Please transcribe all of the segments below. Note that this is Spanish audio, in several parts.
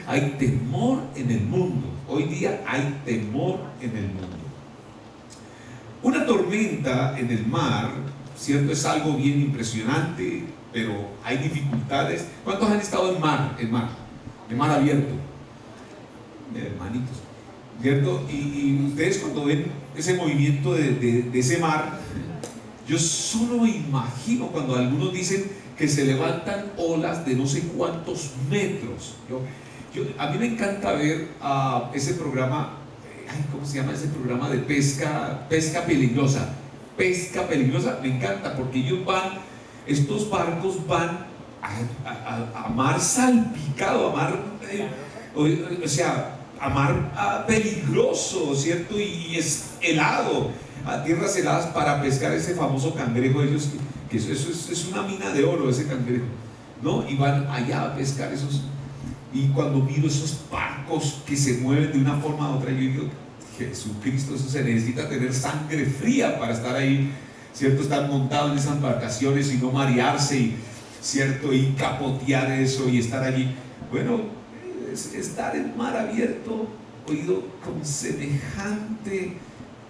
Hay temor en el mundo. Hoy día hay temor en el mundo. Una tormenta en el mar, ¿cierto? Es algo bien impresionante, pero hay dificultades. ¿Cuántos han estado en mar? En mar abierto. Hermanitos, ¿cierto? Y ustedes cuando ven ese movimiento de ese mar, yo solo me imagino cuando algunos dicen que se levantan olas de no sé cuántos metros. A mí me encanta ver ese programa, ¿cómo se llama ese programa de pesca peligrosa? Pesca peligrosa, me encanta porque estos barcos van a mar salpicado, a mar, o sea, a mar peligroso, ¿cierto? Y es helado, a tierras heladas para pescar ese famoso cangrejo de ellos, que eso es una mina de oro, ese cangrejo, ¿no? Y van allá a pescar esos. Y cuando miro esos barcos que se mueven de una forma a otra, yo digo, Jesucristo, eso se necesita tener sangre fría para estar ahí, ¿cierto? Estar montado en esas embarcaciones y no marearse, ¿cierto? Y capotear eso y estar allí. Bueno, estar en mar abierto, oído, con semejante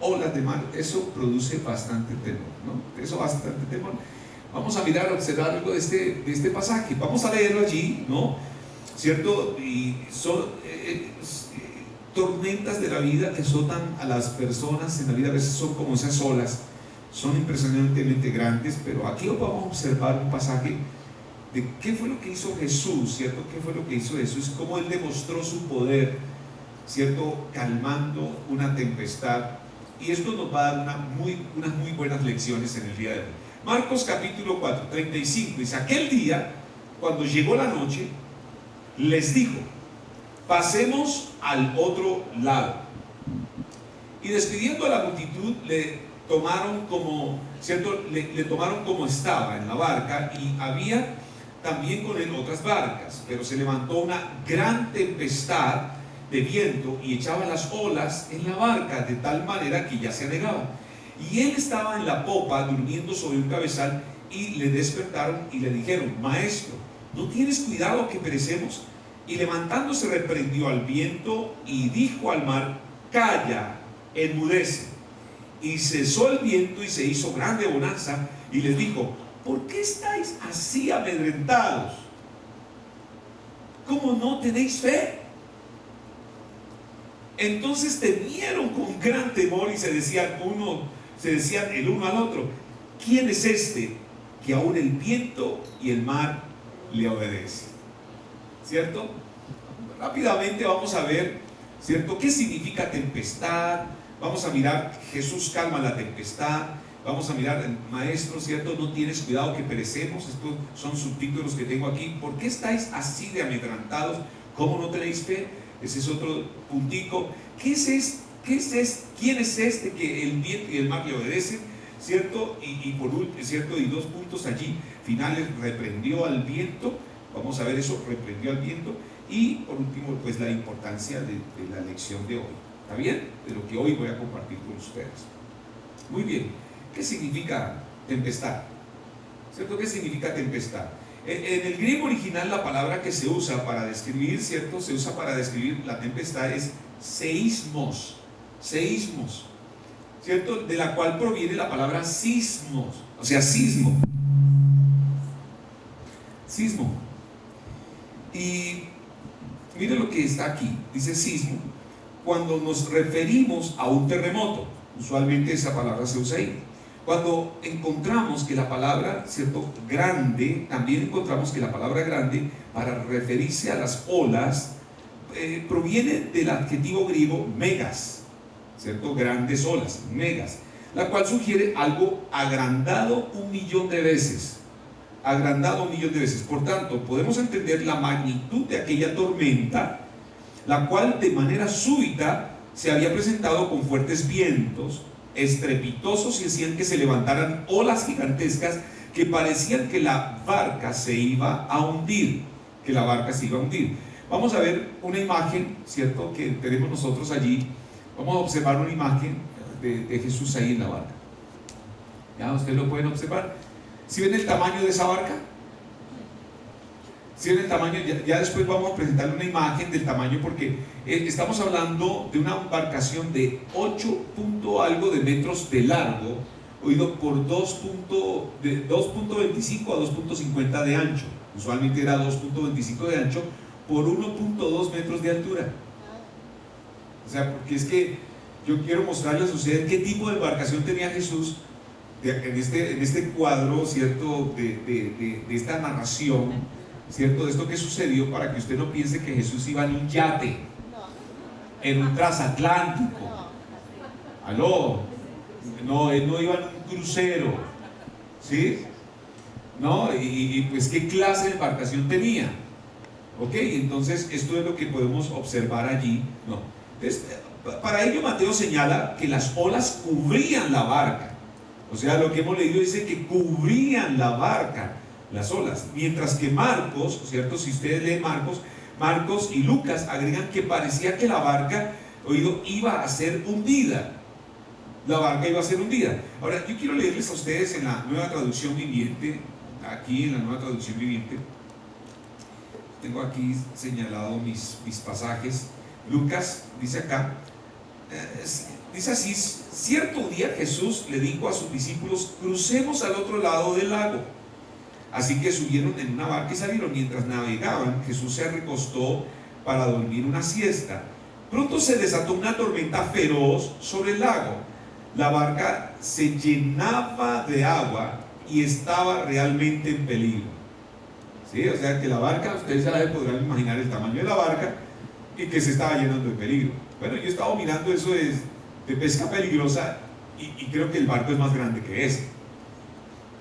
olas de mar, eso produce bastante temor, ¿no? Eso bastante temor. Vamos a mirar, observar algo de este pasaje. Vamos a leerlo allí, ¿no? ¿Cierto? Y son tormentas de la vida que azotan a las personas en la vida. A veces son como esas olas, son impresionantemente grandes, pero aquí vamos a observar un pasaje de qué fue lo que hizo Jesús, ¿cierto? ¿Qué fue lo que hizo Jesús? Cómo Él demostró su poder, ¿cierto? Calmando una tempestad. Y esto nos va a dar unas muy buenas lecciones en el día de hoy. Marcos capítulo 4, 35, dice: aquel día, cuando llegó la noche, les dijo: pasemos al otro lado. Y despidiendo a la multitud, le tomaron como, ¿cierto? Le tomaron como estaba en la barca, y había también con él otras barcas, pero se levantó una gran tempestad de viento y echaba las olas en la barca de tal manera que ya se anegaba. Y él estaba en la popa durmiendo sobre un cabezal, y le despertaron y le dijeron: maestro, ¿no tienes cuidado que perecemos? Y levantándose reprendió al viento y dijo al mar: calla, enmudece. Y cesó el viento y se hizo grande bonanza, y les dijo: ¿por qué estáis así amedrentados? ¿Cómo no tenéis fe? Entonces temieron con gran temor y se decían el uno al otro: ¿quién es este que aún el viento y el mar le obedecen? ¿Cierto? Rápidamente vamos a ver, ¿cierto?, qué significa tempestad. Vamos a mirar: Jesús calma la tempestad. Vamos a mirar: maestro, ¿cierto?, no tienes cuidado que perecemos. Estos son subtítulos que tengo aquí. ¿Por qué estáis así de amedrentados? ¿Cómo no tenéis fe? Ese es otro puntico. ¿Quién es este que el viento y el mar le obedecen? ¿Cierto? Y por último, ¿cierto?, y dos puntos allí finales: reprendió al viento. Vamos a ver eso, reprendió al viento. Y por último, pues la importancia de la lección de hoy. ¿Está bien? De lo que hoy voy a compartir con ustedes. Muy bien. ¿Qué significa tempestad? ¿Cierto? ¿Qué significa tempestad? En el griego original, la palabra que se usa para describir, ¿cierto?, se usa para describir la tempestad es seísmos, ¿cierto?, de la cual proviene la palabra sismos, o sea, sismo. Y mire lo que está aquí, dice sismo, cuando nos referimos a un terremoto. Usualmente esa palabra se usa ahí. Cuando encontramos que la palabra, ¿cierto?, grande, también encontramos que la palabra grande, para referirse a las olas, proviene del adjetivo griego megas, ¿cierto? Grandes olas, megas, la cual sugiere algo agrandado 1.000.000 de veces. Agrandado 1.000.000 de veces. Por tanto, podemos entender la magnitud de aquella tormenta, la cual de manera súbita se había presentado con fuertes vientos estrepitosos, y hacían que se levantaran olas gigantescas que parecían que la barca se iba a hundir, Vamos a ver una imagen, ¿cierto?, que tenemos nosotros allí. Vamos a observar una imagen de Jesús ahí en la barca. ¿Ya? ¿Ustedes lo pueden observar? ¿Sí ven el tamaño de esa barca? ¿Sí en el tamaño? Ya después vamos a presentarle una imagen del tamaño, porque estamos hablando de una embarcación de 8 punto algo de metros de largo, oído, por 2.25 a 2.50 de ancho. Usualmente era 2.25 de ancho por 1.2 metros de altura. O sea, porque es que yo quiero mostrarles a ustedes qué tipo de embarcación tenía Jesús en este cuadro, ¿cierto? De esta narración, ¿cierto? De esto que sucedió, para que usted no piense que Jesús iba en un yate, en un transatlántico. Aló, no, él no iba en un crucero, ¿sí? ¿No? Y pues, ¿qué clase de embarcación tenía? Ok, entonces esto es lo que podemos observar allí, ¿no? Entonces, para ello Mateo señala que las olas cubrían la barca. O sea, lo que hemos leído dice que cubrían la barca, las olas. Mientras que Marcos, ¿cierto? Si ustedes leen Marcos y Lucas agregan que parecía que la barca, oído, iba a ser hundida. La barca iba a ser hundida. Ahora, yo quiero leerles a ustedes en la Nueva Traducción Viviente, aquí en la Nueva Traducción Viviente. Tengo aquí señalado mis pasajes. Lucas dice acá, dice así: cierto día Jesús le dijo a sus discípulos, crucemos al otro lado del lago. Así que subieron en una barca y salieron. Mientras navegaban, Jesús se recostó para dormir una siesta. Pronto se desató una tormenta feroz sobre el lago. La barca se llenaba de agua y estaba realmente en peligro. ¿Sí? O sea que la barca, ustedes ya podrán imaginar el tamaño de la barca y que se estaba llenando de peligro. Bueno, yo he estado mirando eso de pesca peligrosa y creo que el barco es más grande que ese.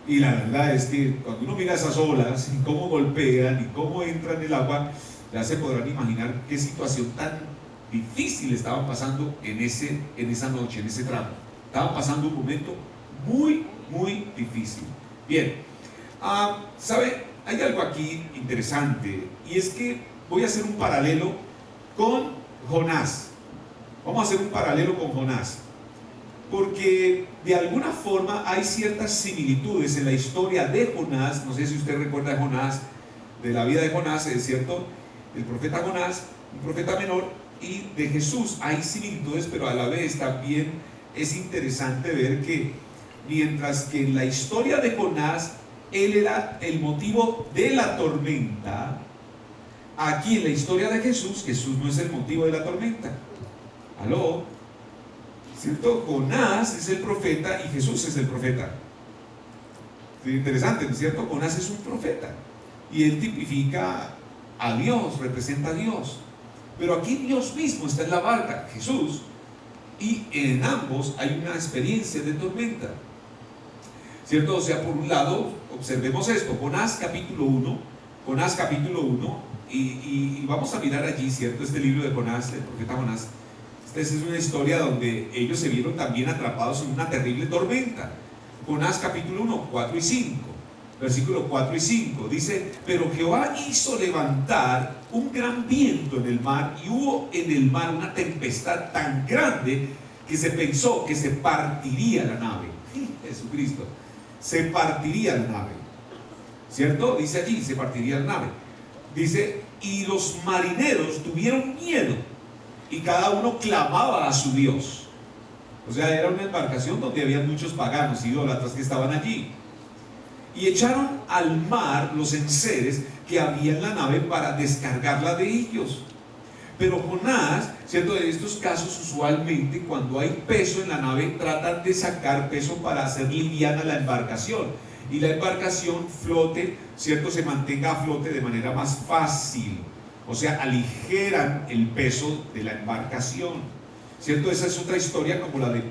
Y la verdad es que cuando uno mira esas olas y cómo golpean y cómo entran en el agua, ya se podrán imaginar qué situación tan difícil estaban pasando en esa noche, en ese tramo. Estaban pasando un momento muy, muy difícil. Bien, ¿sabe? Hay algo aquí interesante, y es que voy a hacer un paralelo con Jonás. Vamos a hacer un paralelo con Jonás, porque de alguna forma hay ciertas similitudes en la historia de Jonás. No sé si usted recuerda de Jonás, de la vida de Jonás, es cierto, el profeta Jonás, un profeta menor, y de Jesús hay similitudes, pero a la vez también es interesante ver que mientras que en la historia de Jonás él era el motivo de la tormenta, aquí en la historia de Jesús no es el motivo de la tormenta. ¿Aló? ¿Cierto? Jonás es el profeta y Jesús es el profeta. Es interesante, ¿no es cierto? Jonás es un profeta y él tipifica a Dios, representa a Dios. Pero aquí Dios mismo está en la barca, Jesús, y en ambos hay una experiencia de tormenta, ¿cierto? O sea, por un lado, observemos esto, Jonás capítulo 1, y vamos a mirar allí, ¿cierto? Este libro de Jonás, del profeta Jonás. Esta es una historia donde ellos se vieron también atrapados en una terrible tormenta. Jonás capítulo 1, 4 y 5, versículo 4 y 5, dice: pero Jehová hizo levantar un gran viento en el mar, y hubo en el mar una tempestad tan grande que se pensó que se partiría la nave. Jesucristo, se partiría la nave, ¿cierto? Dice allí, se partiría la nave. Dice, y los marineros tuvieron miedo, y cada uno clamaba a su Dios. O sea, era una embarcación donde había muchos paganos, idólatras que estaban allí. Y echaron al mar los enseres que había en la nave para descargarla de ellos. Pero Jonás, ¿cierto? En estos casos, usualmente cuando hay peso en la nave, tratan de sacar peso para hacer liviana la embarcación, y la embarcación flote, ¿cierto? Se mantenga a flote de manera más fácil. O sea, aligeran el peso de la embarcación, ¿cierto? Esa es otra historia, como la de,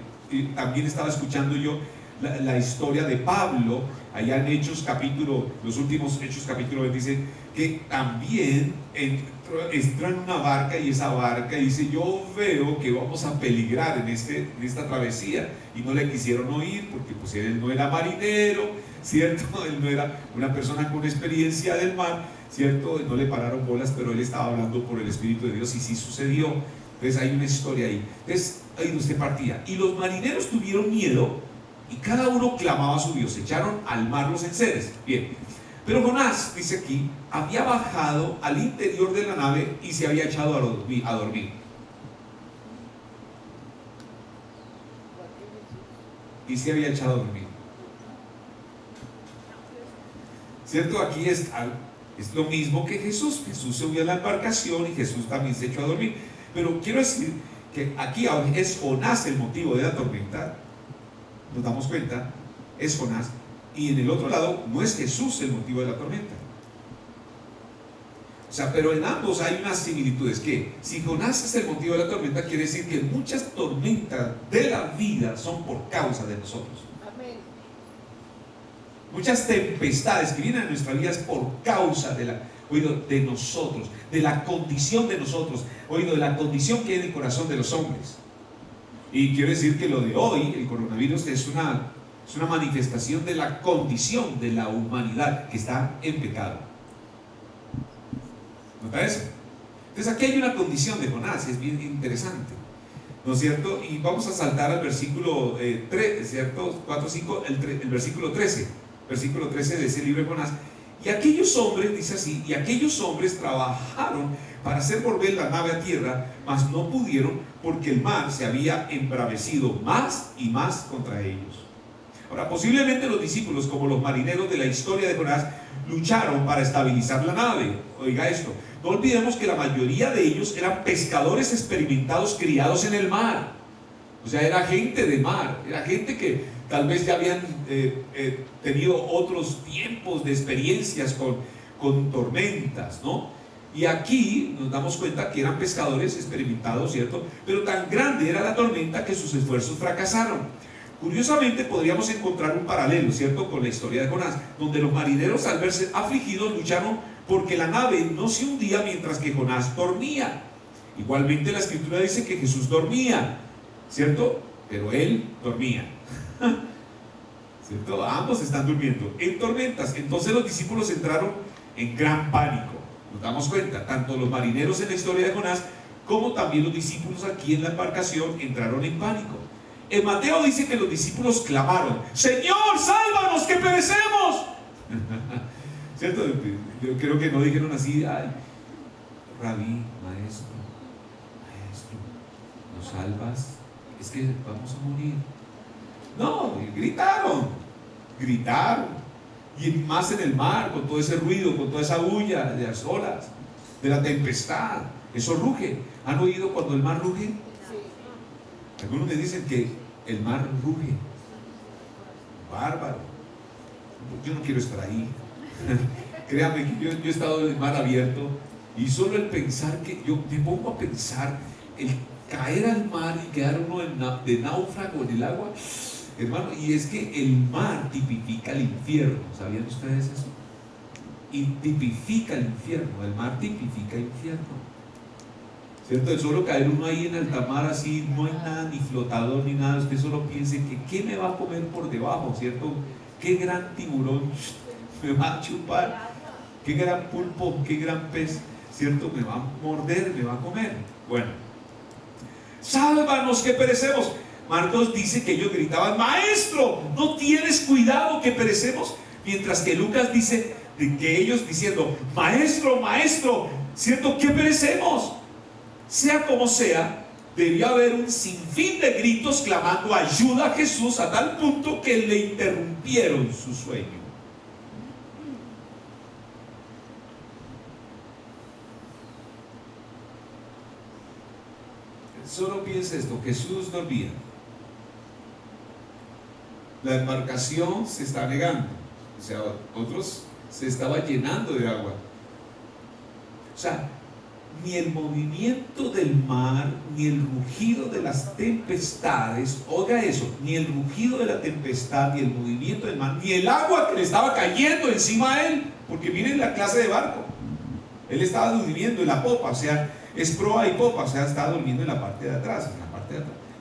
también estaba escuchando yo, la historia de Pablo, allá en Hechos capítulo, los últimos Hechos capítulo 20, dice que también entró en una barca, y esa barca dice: yo veo que vamos a peligrar en esta travesía, y no le quisieron oír, porque pues él no era marinero, ¿cierto? Él no era una persona con experiencia del mar, ¿cierto? No le pararon bolas, pero él estaba hablando por el Espíritu de Dios, y sí sucedió. Entonces hay una historia ahí. Entonces ahí no se partía, y los marineros tuvieron miedo, y cada uno clamaba a su Dios. Echaron al mar los enseres. Bien, Pero Jonás, dice aquí, había bajado al interior de la nave y se había echado a dormir. Y se había echado a dormir. ¿Cierto? Aquí es lo mismo que Jesús. Jesús se subió a la embarcación y Jesús también se echó a dormir. Pero quiero decir que aquí es Jonás el motivo de la tormenta. Nos damos cuenta, es Jonás. Y en el otro lado no es Jesús el motivo de la tormenta. O sea, pero en ambos hay unas similitudes, que si Jonás es el motivo de la tormenta, quiere decir que muchas tormentas de la vida son por causa de nosotros. Amén. Muchas tempestades que vienen a nuestra vida es por causa de nosotros, de la condición de nosotros, de la condición que hay en el corazón de los hombres. Y quiero decir que lo de hoy, el coronavirus, es una manifestación de la condición de la humanidad que está en pecado. ¿Nota eso? Entonces aquí hay una condición de Jonás, es bien interesante, ¿no es cierto? Y vamos a saltar al versículo 3, ¿cierto? 4, 5, el versículo 13. Versículo 13 de ese libro de Jonás. Y aquellos hombres, dice así, y aquellos hombres trabajaron para hacer volver la nave a tierra, mas no pudieron, porque el mar se había embravecido más y más contra ellos. Ahora, posiblemente los discípulos, como los marineros de la historia de Jonás, lucharon para estabilizar la nave. Oiga esto, no olvidemos que la mayoría de ellos eran pescadores experimentados criados en el mar. O sea, era gente de mar, era gente que tal vez ya habían tenido otros tiempos de experiencias con tormentas, ¿no? Y aquí nos damos cuenta que eran pescadores experimentados, ¿cierto? Pero tan grande era la tormenta que sus esfuerzos fracasaron. Curiosamente podríamos encontrar un paralelo, ¿cierto?, con la historia de Jonás, donde los marineros, al verse afligidos, lucharon porque la nave no se hundía mientras que Jonás dormía. Igualmente la escritura dice que Jesús dormía, ¿cierto? Pero él dormía, ¿cierto? Ambos están durmiendo en tormentas. Entonces los discípulos entraron en gran pánico. Nos damos cuenta, tanto los marineros en la historia de Jonás como también los discípulos aquí en la embarcación entraron en pánico. En Mateo dice que los discípulos clamaron: Señor, sálvanos, que perecemos. ¿Cierto? Yo creo que no dijeron así: ay, Rabí, maestro, ¿nos salvas? Es que vamos a morir. No, gritaron, y más en el mar, con todo ese ruido, con toda esa bulla de las olas, de la tempestad. Eso ruge. ¿Han oído cuando el mar ruge? Algunos me dicen que el mar ruge. Bárbaro. Yo no quiero estar ahí. Créanme que yo he estado en el mar abierto, y solo el pensar que yo me pongo a pensar el caer al mar y quedar uno de náufrago en el agua, hermano. Y es que el mar tipifica el infierno. ¿Sabían ustedes eso? Y tipifica el infierno. El mar tipifica el infierno, ¿cierto? El solo caer uno ahí en alta mar, así, no hay nada, ni flotador ni nada. Usted solo piense que ¿qué me va a comer por debajo? ¿Cierto? ¿Qué gran tiburón me va a chupar? ¿Qué gran pulpo? ¿Qué gran pez? ¿Cierto? Me va a morder, me va a comer. Bueno, sálvanos que perecemos. Marcos dice que ellos gritaban: Maestro, ¿no tienes cuidado que perecemos? Mientras que Lucas dice que ellos diciendo: Maestro, maestro, ¿cierto? ¿Qué perecemos? Sea como sea, debió haber un sinfín de gritos clamando ayuda a Jesús, a tal punto que le interrumpieron su sueño. Solo piensa esto: Jesús dormía, la embarcación se está negando, o sea, otros se estaba llenando de agua. O sea, ni el movimiento del mar, ni el rugido de las tempestades, oiga eso, ni el rugido de la tempestad, ni el movimiento del mar, ni el agua que le estaba cayendo encima a él, porque miren la clase de barco. Él estaba durmiendo en la popa, o sea, es proa y popa, o sea, estaba durmiendo en la parte de atrás,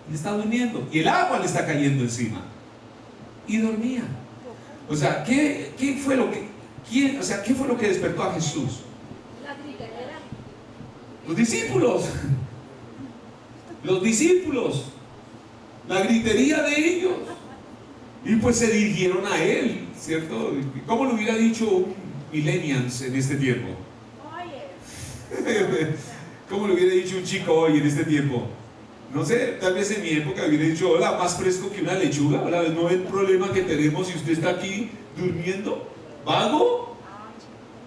Él está durmiendo, y el agua le está cayendo encima, y dormía. O sea, ¿qué fue lo que despertó a Jesús? Los discípulos, la gritería de ellos. Y pues se dirigieron a él, ¿cierto? ¿Cómo lo hubiera dicho millennials en este tiempo? ¿Cómo le hubiera dicho un chico hoy en este tiempo? No sé, tal vez en mi época hubiera dicho, hola, más fresco que una lechuga. Hola, ¿no ve el problema que tenemos si usted está aquí durmiendo? ¿Vago?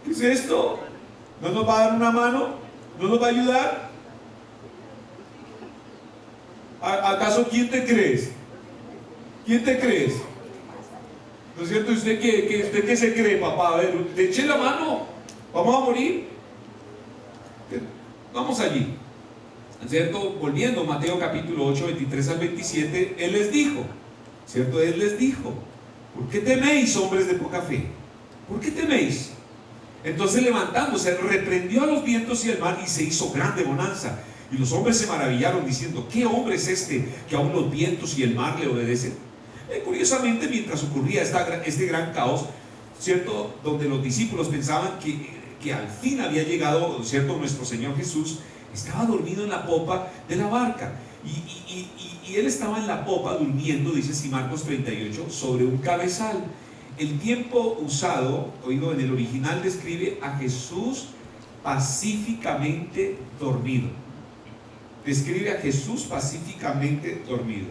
¿Qué es esto? ¿No nos va a dar una mano? ¿No nos va a ayudar? ¿Acaso quién te crees? ¿Quién te crees? ¿No es cierto? ¿Usted qué se cree, papá? A ver, te eché la mano. ¿Vamos a morir? Vamos allí. ¿Cierto? Volviendo, Mateo capítulo 8, 23 al 27, Él les dijo, ¿cierto? Él les dijo, ¿por qué teméis, hombres de poca fe? ¿Por qué teméis? Entonces levantándose, reprendió a los vientos y al mar y se hizo grande bonanza. Y los hombres se maravillaron diciendo, ¿qué hombre es este que aún los vientos y el mar le obedecen? Curiosamente, mientras ocurría este gran caos, ¿cierto? Donde los discípulos pensaban que al fin había llegado, ¿cierto? Nuestro Señor Jesús estaba dormido en la popa de la barca. Y Él estaba en la popa durmiendo, dice así Marcos 38, sobre un cabezal. El tiempo usado, oído, en el original describe a Jesús pacíficamente dormido. Describe a Jesús pacíficamente dormido.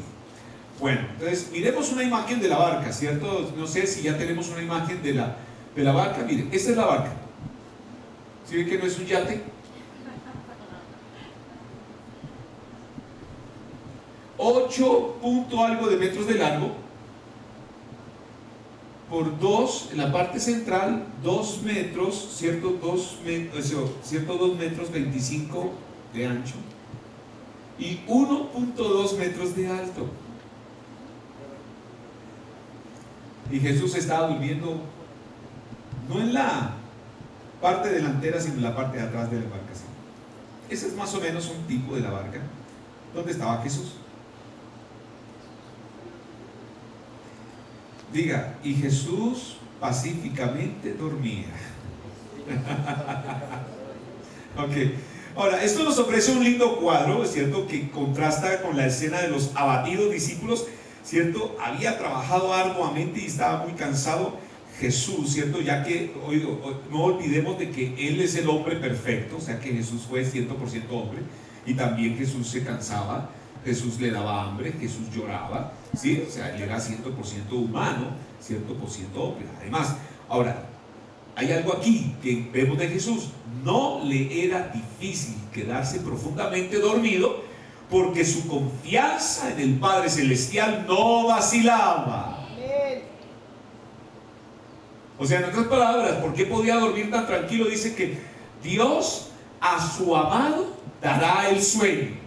Bueno, entonces miremos una imagen de la barca, ¿cierto? No sé si ya tenemos una imagen de la barca. Miren, esta es la barca. ¿Sí ven que no es un yate? 8 punto algo de metros de largo por 2 en la parte central, 2 metros, ¿cierto? 2 metros 25 de ancho y 1.2 metros de alto. Y Jesús estaba durmiendo no en la parte delantera, sino en la parte de atrás de la embarcación. Ese es más o menos un tipo de la barca. ¿Dónde estaba Jesús? Diga, y Jesús pacíficamente dormía. Ok. Ahora, esto nos ofrece un lindo cuadro, ¿es cierto?, que contrasta con la escena de los abatidos discípulos, ¿cierto? Había trabajado arduamente y estaba muy cansado Jesús, ¿cierto? Ya que, no olvidemos de que Él es el hombre perfecto, o sea que Jesús fue 100% hombre, y también Jesús se cansaba, Jesús le daba hambre, Jesús lloraba, ¿sí? O sea, Él era 100% humano, 100% hombre. Además, ahora, hay algo aquí que vemos de Jesús. No le era difícil quedarse profundamente dormido porque su confianza en el Padre Celestial no vacilaba. O sea, en otras palabras, ¿por qué podía dormir tan tranquilo? Dice que Dios a su amado dará el sueño.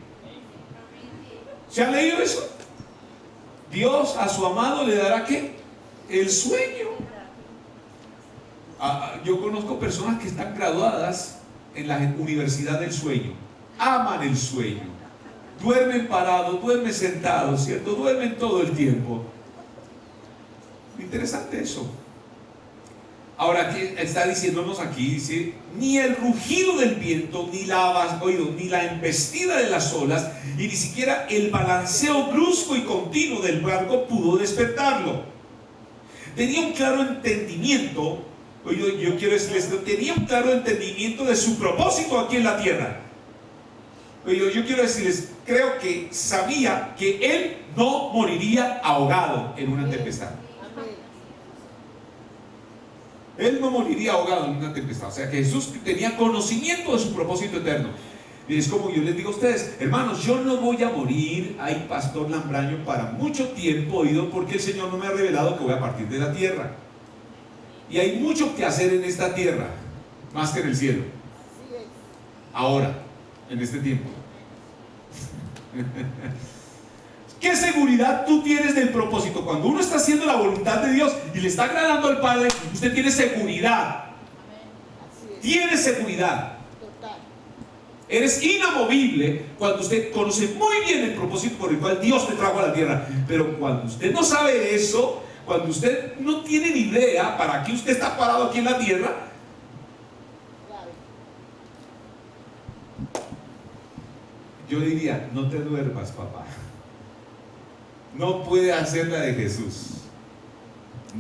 ¿Se han leído eso? Dios a su amado le dará ¿qué? El sueño. Yo conozco personas que están graduadas en la Universidad del Sueño, aman el sueño, duermen parados, duermen sentados, ¿cierto? Duermen todo el tiempo. Interesante eso. Ahora, ¿qué está diciéndonos aquí? Dice, ni el rugido del viento, ni la embestida de las olas, y ni siquiera el balanceo brusco y continuo del barco pudo despertarlo. Tenía un claro entendimiento. Yo quiero decirles, tenía un claro entendimiento de su propósito aquí en la tierra. Yo quiero decirles, creo que sabía que él no moriría ahogado en una tempestad. Él no moriría ahogado en una tempestad. O sea que Jesús tenía conocimiento de su propósito eterno. Y es como yo les digo a ustedes, hermanos, yo no voy a morir, ay, pastor Lambraño, para mucho tiempo, porque el Señor no me ha revelado que voy a partir de la tierra. Y hay mucho que hacer en esta tierra, más que en el cielo. Ahora, en este tiempo. ¿Qué seguridad tú tienes del propósito? Cuando uno está haciendo la voluntad de Dios y le está agradando al Padre, usted tiene seguridad. Tiene seguridad. Eres inamovible cuando usted conoce muy bien el propósito por el cual Dios te trajo a la tierra. Pero cuando usted no sabe eso, cuando usted no tiene ni idea para qué usted está parado aquí en la tierra, yo diría, no te duermas, papá. No puede hacer la de Jesús.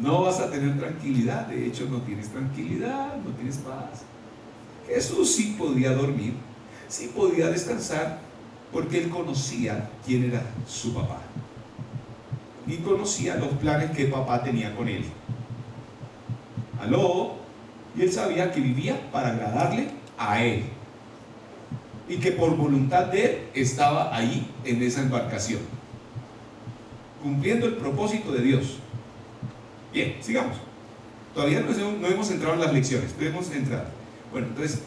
no vas a tener tranquilidad. De hecho, no tienes tranquilidad, no tienes paz. Jesús sí podía dormir, sí podía descansar, porque él conocía quién era su papá y conocía los planes que papá tenía con él. Aló, y él sabía que vivía para agradarle a él y que por voluntad de él estaba ahí en esa embarcación, cumpliendo el propósito de Dios. Bien, sigamos. Todavía no hemos entrado en las lecciones, no hemos entrado. Bueno, entonces,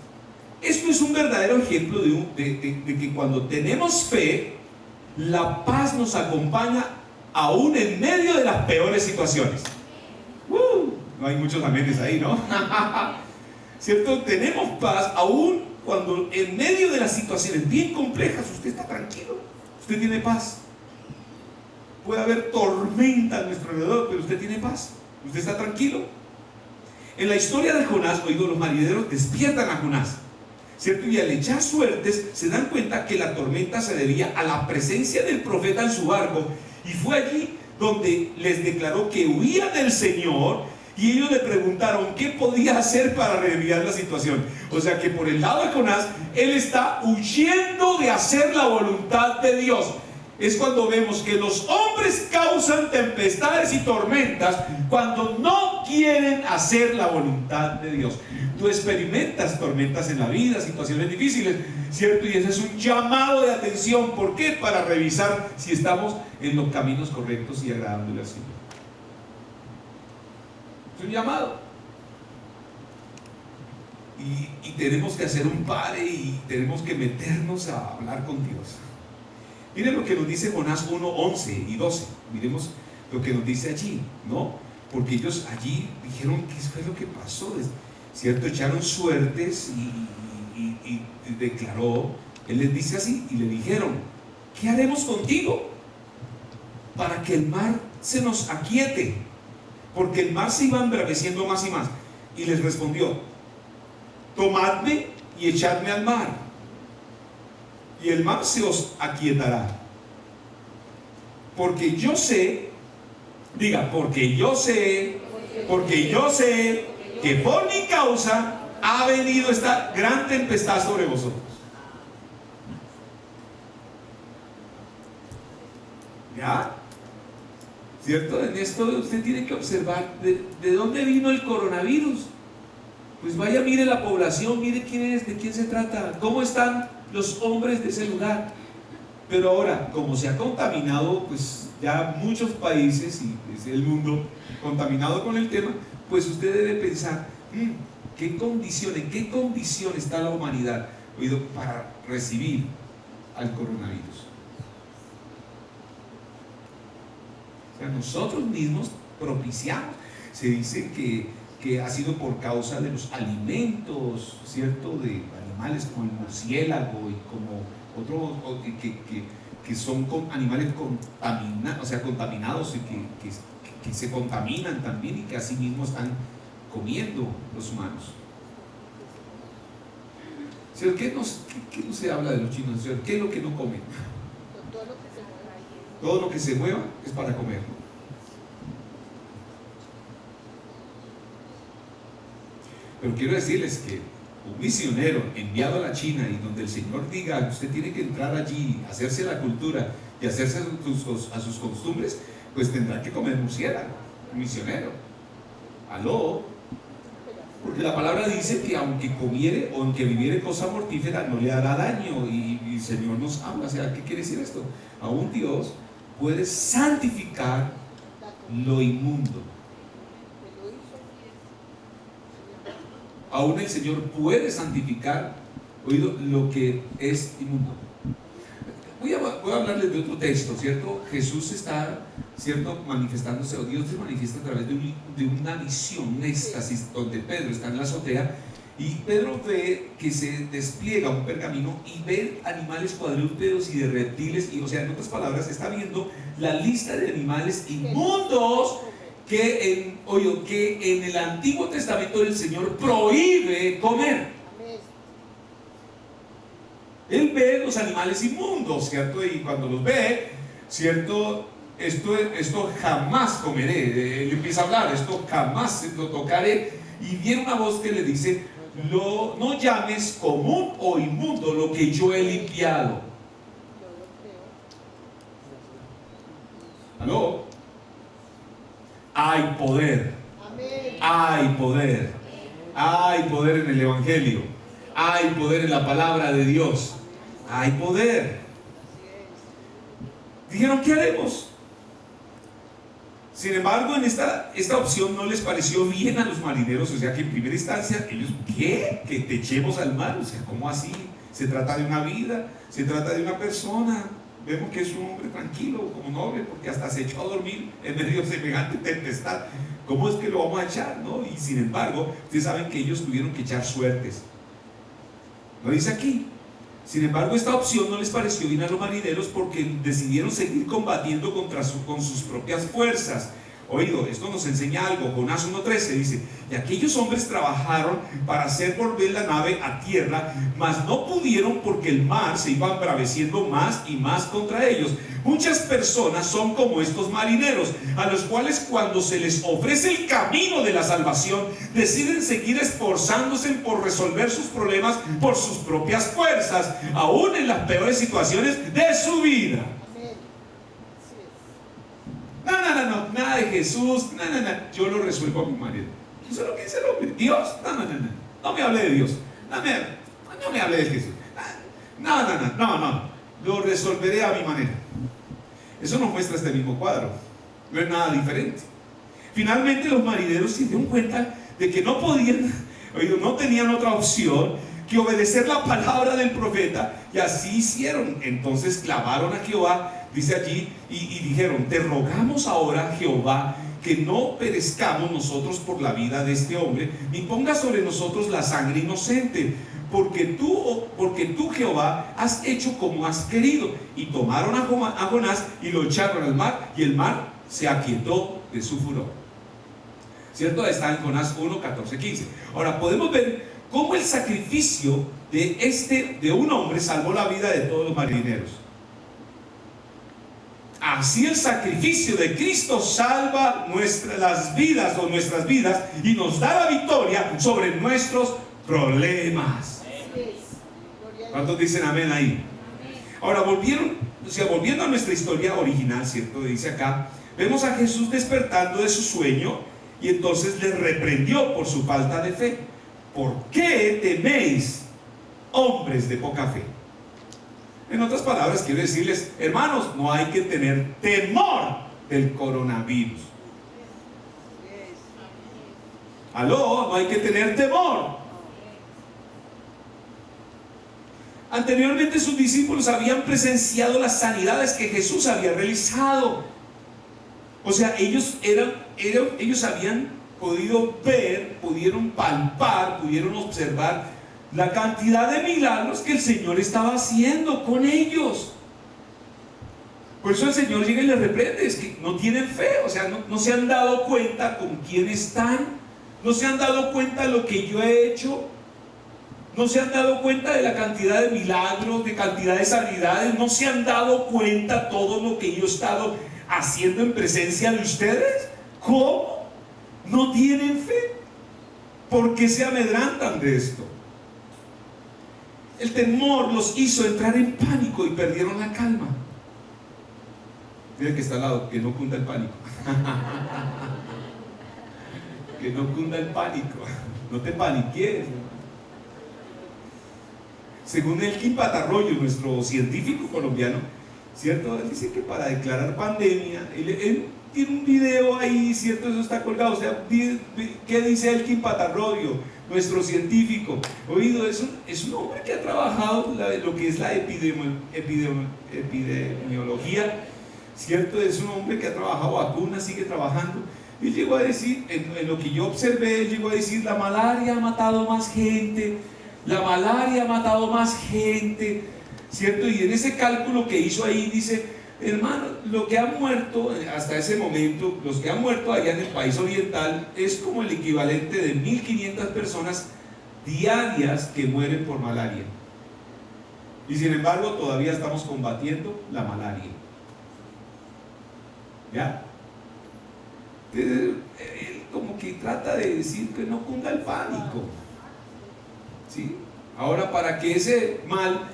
esto es un verdadero ejemplo de que cuando tenemos fe, la paz nos acompaña aún en medio de las peores situaciones. No hay muchos amenes ahí, ¿no? ¿Cierto? Tenemos paz aún cuando en medio de las situaciones bien complejas usted está tranquilo, usted tiene paz. Puede haber tormenta a nuestro alrededor, pero usted tiene paz, usted está tranquilo. En la historia de Jonás, oído, los marineros despiertan a Jonás, ¿cierto? Y al echar suertes se dan cuenta que la tormenta se debía a la presencia del profeta en su barco, y fue allí donde les declaró que huían del Señor, y ellos le preguntaron qué podía hacer para remediar la situación. O sea que por el lado de Jonás, él está huyendo de hacer la voluntad de Dios. Es cuando vemos que los hombres causan tempestades y tormentas cuando no quieren hacer la voluntad de Dios. Tú experimentas tormentas en la vida, situaciones difíciles, ¿cierto? Y ese es un llamado de atención. ¿Por qué? Para revisar si estamos en los caminos correctos y agradándole al Señor. Es un llamado. Y tenemos que hacer un pare y tenemos que meternos a hablar con Dios. Miren lo que nos dice Jonás 1, 11 y 12. Miremos lo que nos dice allí, ¿no? Porque ellos allí dijeron, ¿qué fue lo que pasó? ¿Cierto? Echaron suertes y declaró, él les dice así, y le dijeron, ¿qué haremos contigo para que el mar se nos aquiete? Porque el mar se iba embraveciendo más y más. Y les respondió, tomadme y echadme al mar, y el mar se os aquietará. Porque yo sé, diga, porque yo sé que por mi causa ha venido esta gran tempestad sobre vosotros. ¿Ya? ¿Cierto? En esto usted tiene que observar de dónde vino el coronavirus. Pues vaya, mire la población, mire quién es, de quién se trata, cómo están los hombres de ese lugar. Pero ahora, como se ha contaminado, pues ya muchos países y pues, el mundo contaminado con el tema, pues usted debe pensar, ¿en qué condición está la humanidad, oído, para recibir al coronavirus? O sea, nosotros mismos propiciamos. Se dice que ha sido por causa de los alimentos, ¿cierto?, de animales como el murciélago y como otros que son animales contaminados y que se contaminan también y que así mismo están comiendo los humanos. ¿Cierto? ¿Qué no se habla de los chinos? ¿Cierto? ¿Qué es lo que no comen? Todo lo que se mueva es para comer. Pero quiero decirles que un misionero enviado a la China y donde el Señor diga, usted tiene que entrar allí, hacerse la cultura y hacerse a sus costumbres, pues tendrá que comer murciélago, un misionero. ¿Aló? Porque la palabra dice que aunque comiere o aunque viviere cosa mortífera, no le hará daño. Y el Señor nos habla. O sea, ¿qué quiere decir esto? Aún Dios puede santificar lo inmundo. Aún el Señor puede santificar, oído, lo que es inmundo. Voy a hablarles de otro texto, ¿cierto? Jesús está, ¿cierto?, manifestándose, o Dios se manifiesta a través de una visión, un éxtasis, donde Pedro está en la azotea y Pedro ve que se despliega un pergamino y ve animales cuadrúpedos y de reptiles, y, o sea, en otras palabras, está viendo la lista de animales inmundos que en el Antiguo Testamento el Señor prohíbe comer. Él ve los animales inmundos, ¿cierto? Y cuando los ve, ¿cierto?, esto jamás comeré. Él empieza a hablar, esto jamás lo tocaré. Y viene una voz que le dice, no llames común o inmundo lo que yo he limpiado. ¿Aló? Hay poder. Hay poder. Hay poder en el Evangelio. Hay poder en la palabra de Dios. Hay poder. Dijeron, ¿qué haremos? Sin embargo, en esta opción no les pareció bien a los marineros. O sea que en primera instancia ellos, ¿qué? Que te echemos al mar. O sea, ¿cómo así? Se trata de una vida, se trata de una persona. Vemos que es un hombre tranquilo, como noble, porque hasta se echó a dormir en medio de semejante tempestad. ¿Cómo es que lo vamos a echar? ¿No? Y sin embargo, ustedes saben que ellos tuvieron que echar suertes. Lo dice aquí. Sin embargo, esta opción no les pareció bien a los marineros porque decidieron seguir combatiendo con sus propias fuerzas. Oído, esto nos enseña algo. Jonás 1:13 dice, y aquellos hombres trabajaron para hacer volver la nave a tierra, mas no pudieron porque el mar se iba embraveciendo más y más contra ellos. Muchas personas son como estos marineros, a los cuales cuando se les ofrece el camino de la salvación, deciden seguir esforzándose por resolver sus problemas por sus propias fuerzas, aún en las peores situaciones de su vida. No, nada de Jesús, no, yo lo resuelvo a mi marido. Eso es lo que dice el hombre. Dios, no me hable de Dios, no me hable de Jesús, no, lo resolveré a mi manera. Eso nos muestra este mismo cuadro, no es nada diferente. Finalmente los marineros se dieron cuenta de que no podían, no tenían otra opción que obedecer la palabra del profeta, y así hicieron. Entonces clamaron a Jehová, dice allí, y dijeron, te rogamos ahora, Jehová, que no perezcamos nosotros por la vida de este hombre, ni ponga sobre nosotros la sangre inocente, porque tú, Jehová, has hecho como has querido. Y tomaron a Jonás y lo echaron al mar, y el mar se aquietó de su furor. ¿Cierto? Está en Jonás 1, 14, 15. Ahora podemos ver cómo el sacrificio de un hombre salvó la vida de todos los marineros. Así el sacrificio de Cristo salva nuestras vidas y nos da la victoria sobre nuestros problemas. ¿Cuántos dicen amén ahí? Ahora volviendo a nuestra historia original, ¿cierto? Dice acá, vemos a Jesús despertando de su sueño y entonces le reprendió por su falta de fe. ¿Por qué teméis, hombres de poca fe? En otras palabras, quiero decirles, hermanos, no hay que tener temor del coronavirus. ¿Aló? No hay que tener temor. Anteriormente sus discípulos habían presenciado las sanidades que Jesús había realizado. O sea, ellos habían podido ver, pudieron palpar, pudieron observar la cantidad de milagros que el Señor estaba haciendo con ellos. Por eso el Señor llega y les reprende, es que no tienen fe, o sea, no se han dado cuenta con quién están, no se han dado cuenta de lo que yo he hecho, no se han dado cuenta de la cantidad de milagros, de cantidad de sanidades, no se han dado cuenta todo lo que yo he estado haciendo en presencia de ustedes. ¿Cómo? ¿No tienen fe? ¿Por qué se amedrantan de esto? El temor los hizo entrar en pánico y perdieron la calma. Mira que está al lado, que no cunda el pánico. Que no cunda el pánico. No te paniques. Según Elkin Patarroyo, nuestro científico colombiano, ¿cierto? Él dice que para declarar pandemia, él tiene un video ahí, ¿cierto? Eso está colgado. O sea, ¿qué dice Elkin Patarroyo, nuestro científico? Oído, es un hombre que ha trabajado lo que es la epidemiología, ¿cierto? Es un hombre que ha trabajado vacunas, sigue trabajando. Él llegó a decir, en lo que yo observé, él llegó a decir, la malaria ha matado más gente, la malaria ha matado más gente, ¿cierto? Y en ese cálculo que hizo ahí dice, hermano, lo que ha muerto hasta ese momento, los que han muerto allá en el país oriental, es como el equivalente de 1.500 personas diarias que mueren por malaria. Y sin embargo todavía estamos combatiendo la malaria. ¿Ya? Él como que trata de decir que no cunda el pánico. ¿Sí? Ahora, para que ese mal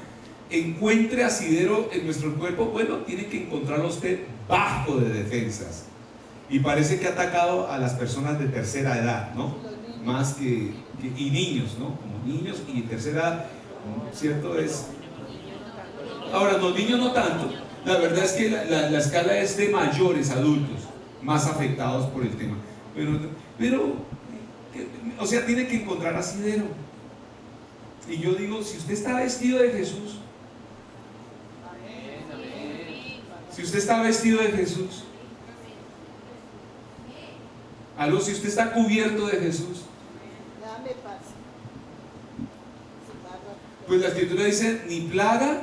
encuentre asidero en nuestro cuerpo, bueno, tiene que encontrarlo usted bajo de defensas. Y parece que ha atacado a las personas de tercera edad, ¿no? Más que y niños, ¿no? Como niños y tercera edad, ¿cierto? Es. Ahora, los niños no tanto. La verdad es que la escala es de mayores adultos, más afectados por el tema. Pero, o sea, tiene que encontrar asidero. Y yo digo, si usted está vestido de Jesús, si usted está vestido de Jesús, algo, si usted está cubierto de Jesús, pues la escritura dice, ni plaga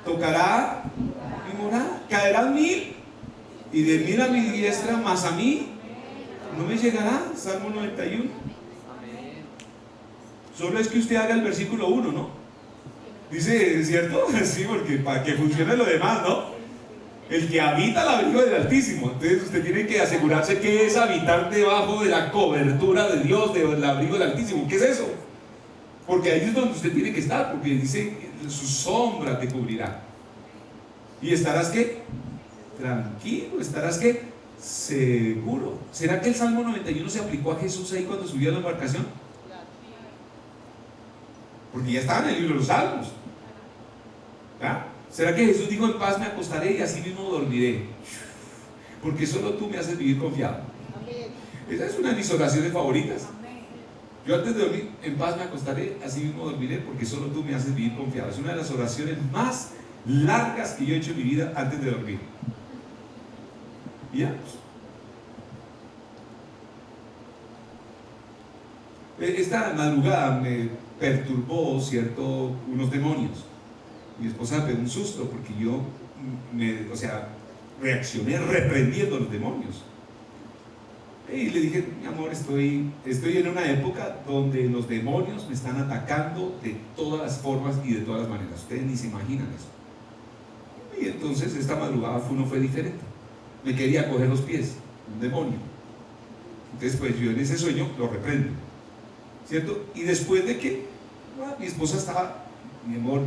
tocará mi morada, caerán 1000 y de 1000 a mi diestra, mas a mí no me llegará. Salmo 91. Solo es que usted haga el versículo 1, ¿no? Dice, ¿cierto? Sí, porque para que funcione lo demás, ¿no? El que habita al abrigo del Altísimo. Entonces usted tiene que asegurarse que es habitar debajo de la cobertura de Dios, del abrigo del Altísimo. ¿Qué es eso? Porque ahí es donde usted tiene que estar, porque dice, su sombra te cubrirá. Y estarás, ¿qué? Tranquilo, estarás, ¿qué? Seguro. ¿Será que el Salmo 91 se aplicó a Jesús ahí cuando subió a la embarcación? Porque ya estaba en el libro de los Salmos. ¿Ya? ¿Será que Jesús dijo, en paz me acostaré y así mismo dormiré? Porque solo tú me haces vivir confiado. Esa es una de mis oraciones favoritas. Yo antes de dormir, en paz me acostaré, así mismo dormiré, porque solo tú me haces vivir confiado. Es una de las oraciones más largas que yo he hecho en mi vida antes de dormir. ¿Y ya? Esta madrugada me perturbó, ¿cierto?, unos demonios. Mi esposa me pegó un susto porque yo reaccioné reprendiendo a los demonios. Y le dije, mi amor, estoy en una época donde los demonios me están atacando de todas las formas y de todas las maneras. Ustedes ni se imaginan eso. Y entonces esta madrugada no fue diferente. Me quería coger los pies, un demonio. Entonces pues yo en ese sueño lo reprendo, ¿cierto? Y después de que mi esposa estaba, mi amor,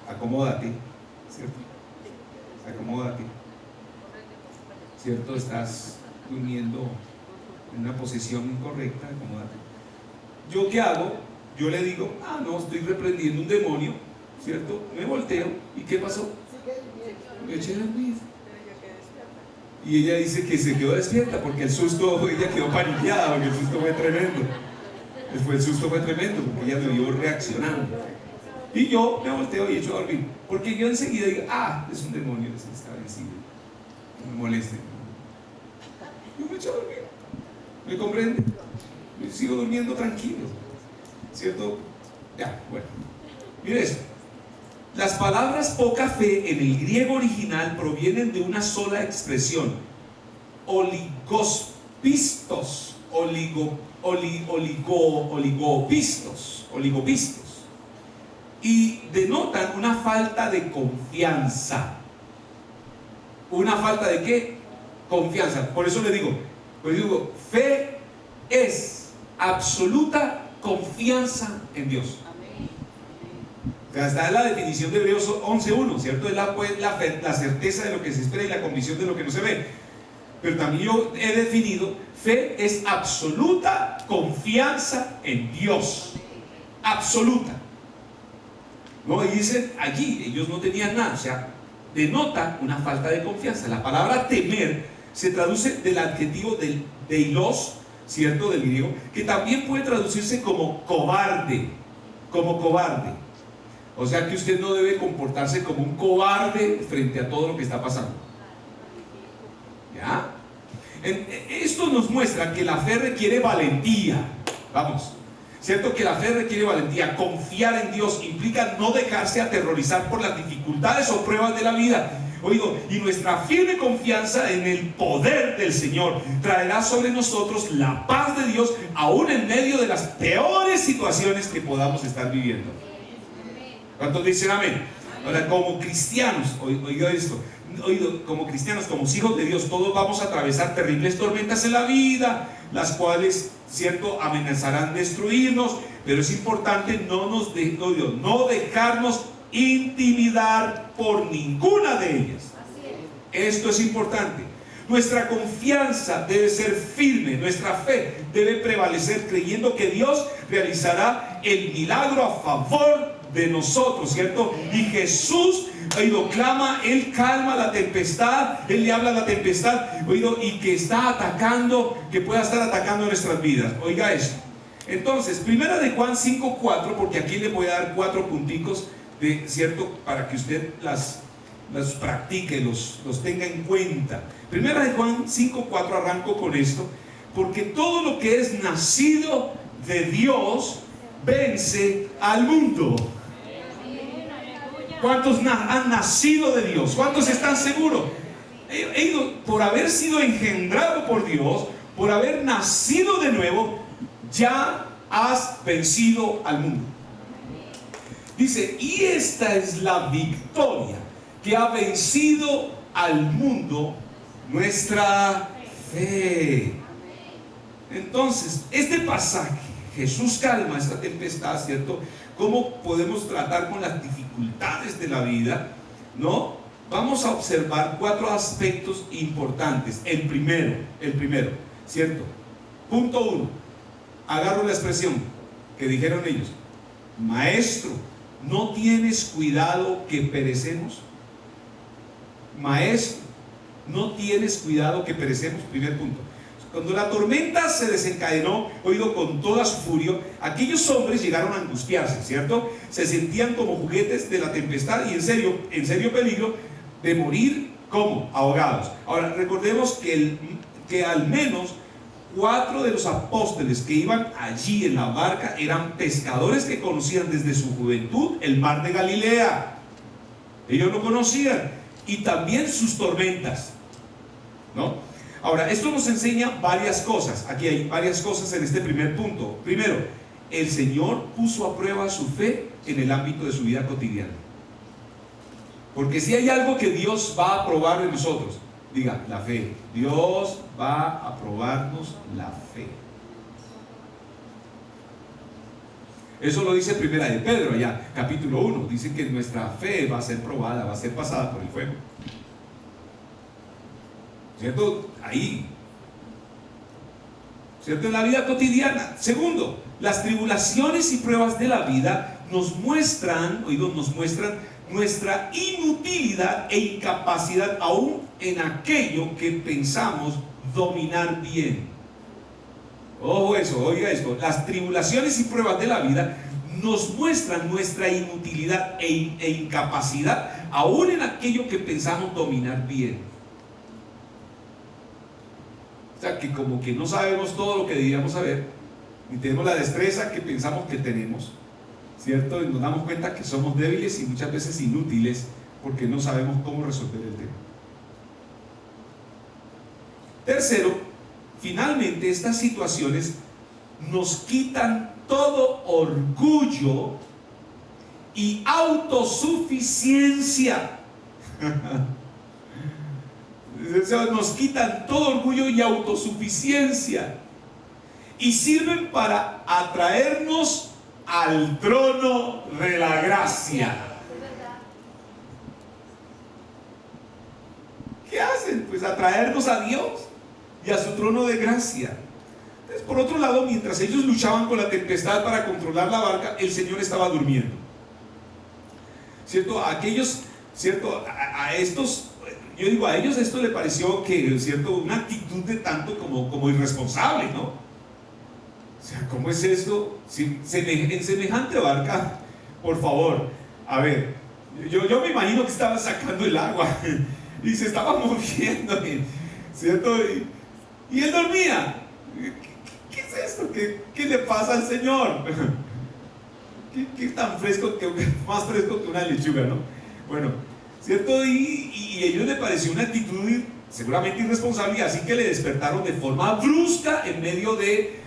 acomódate, ¿cierto? Acomódate, ¿cierto? Estás durmiendo en una posición incorrecta, acomódate. ¿Yo qué hago? Yo le digo, no, estoy reprendiendo un demonio, ¿cierto? Me volteo, ¿y qué pasó? Me eché a dormir. Y ella dice que se quedó despierta porque el susto, ella quedó paniqueada porque el susto fue tremendo. El susto fue tremendo porque ella me vio reaccionando. Y yo me volteo y echo a dormir. Porque yo enseguida digo, es un demonio, está vencido. No me moleste. Yo me echo a dormir. ¿Me comprende? Yo sigo durmiendo tranquilo. ¿Cierto? Ya, bueno. Mire eso. Las palabras poca fe en el griego original provienen de una sola expresión, oligopistos, oligopistos, y denotan una falta de confianza. ¿Una falta de qué? Confianza. Por eso le digo, fe es absoluta confianza en Dios. Está en la definición de Hebreos 11.1, ¿cierto? Es la certeza de lo que se espera y la convicción de lo que no se ve. Pero también yo he definido, fe es absoluta confianza en Dios. Absoluta. ¿No? Y dicen allí, ellos no tenían nada, o sea, denota una falta de confianza. La palabra temer se traduce del adjetivo del deilos, ¿cierto? Del griego, que también puede traducirse como cobarde. Como cobarde. O sea que usted no debe comportarse como un cobarde frente a todo lo que está pasando. ¿Ya? Esto nos muestra que la fe requiere valentía. Vamos. ¿Cierto? Que la fe requiere valentía. Confiar en Dios implica no dejarse aterrorizar por las dificultades o pruebas de la vida. Y nuestra firme confianza en el poder del Señor traerá sobre nosotros la paz de Dios, aún en medio de las peores situaciones que podamos estar viviendo. ¿Cuántos dicen amén? Ahora, como cristianos, oiga esto, como cristianos, como hijos de Dios, todos vamos a atravesar terribles tormentas en la vida, las cuales, cierto, amenazarán destruirnos, pero es importante no dejarnos intimidar por ninguna de ellas. Esto es importante. Nuestra confianza debe ser firme, nuestra fe debe prevalecer creyendo que Dios realizará el milagro a favor de nosotros, ¿cierto? Y Jesús, oído, clama, Él calma la tempestad, Él le habla a la tempestad, oído, y que está atacando, que pueda estar atacando nuestras vidas. Oiga esto. Entonces, primera de Juan 5:4, porque aquí le voy a dar 4 punticos, ¿cierto? Para que usted las practique, los tenga en cuenta. Primera de Juan 5:4, arranco con esto, porque todo lo que es nacido de Dios vence al mundo. ¿Cuántos han nacido de Dios? ¿Cuántos están seguros? Por haber sido engendrado por Dios, por haber nacido de nuevo, ya has vencido al mundo. Dice, y esta es la victoria que ha vencido al mundo, nuestra fe. Entonces, este pasaje, Jesús calma esta tempestad, ¿cierto? ¿Cómo podemos tratar con las dificultades de la vida? ¿No? Vamos a observar 4 aspectos importantes. El primero, ¿cierto? Punto 1. Agarro la expresión que dijeron ellos. Maestro, ¿no tienes cuidado que perecemos? Maestro, ¿no tienes cuidado que perecemos? Primer punto. Cuando la tormenta se desencadenó, oído, con toda su furia, aquellos hombres llegaron a angustiarse, ¿cierto? Se sentían como juguetes de la tempestad y en serio peligro de morir, ¿cómo? Ahogados. Ahora, recordemos que al menos 4 de los apóstoles que iban allí en la barca eran pescadores que conocían desde su juventud el mar de Galilea. Ellos lo conocían, y también sus tormentas, ¿no? Ahora, esto nos enseña varias cosas. Aquí hay varias cosas en este primer punto. Primero, el Señor puso a prueba su fe en el ámbito de su vida cotidiana. Porque si hay algo que Dios va a probar en nosotros, diga, la fe. Dios va a probarnos la fe. Eso lo dice Primera de Pedro, allá, capítulo 1. Dice que nuestra fe va a ser probada, va a ser pasada por el fuego. ¿Cierto? Ahí. ¿Cierto? En la vida cotidiana. Segundo, las tribulaciones y pruebas de la vida nos muestran nuestra inutilidad e incapacidad aún en aquello que pensamos dominar bien. Ojo eso, oiga esto. Las tribulaciones y pruebas de la vida nos muestran nuestra inutilidad e incapacidad aún en aquello que pensamos dominar bien. O sea, que como que no sabemos todo lo que deberíamos saber, ni tenemos la destreza que pensamos que tenemos, ¿cierto? Y nos damos cuenta que somos débiles y muchas veces inútiles porque no sabemos cómo resolver el tema. Tercero, finalmente estas situaciones nos quitan todo orgullo y autosuficiencia. Nos quitan todo orgullo y autosuficiencia y sirven para atraernos al trono de la gracia. ¿Qué hacen? Pues atraernos a Dios y a su trono de gracia. Entonces, por otro lado, mientras ellos luchaban con la tempestad para controlar la barca, el Señor estaba durmiendo, ¿cierto? A estos, yo digo, a ellos esto le pareció que, ¿cierto?, una actitud de tanto como irresponsable, ¿no? O sea, ¿cómo es esto? En semejante barca, por favor, a ver, yo me imagino que estaban sacando el agua y se estaba moviendo, ¿cierto? Y él dormía. ¿Qué es esto? ¿Qué le pasa al Señor? ¿Qué tan fresco, más fresco que una lechuga, ¿no? Bueno, ¿cierto? Y a ellos les pareció una actitud seguramente irresponsable, así que le despertaron de forma brusca en medio de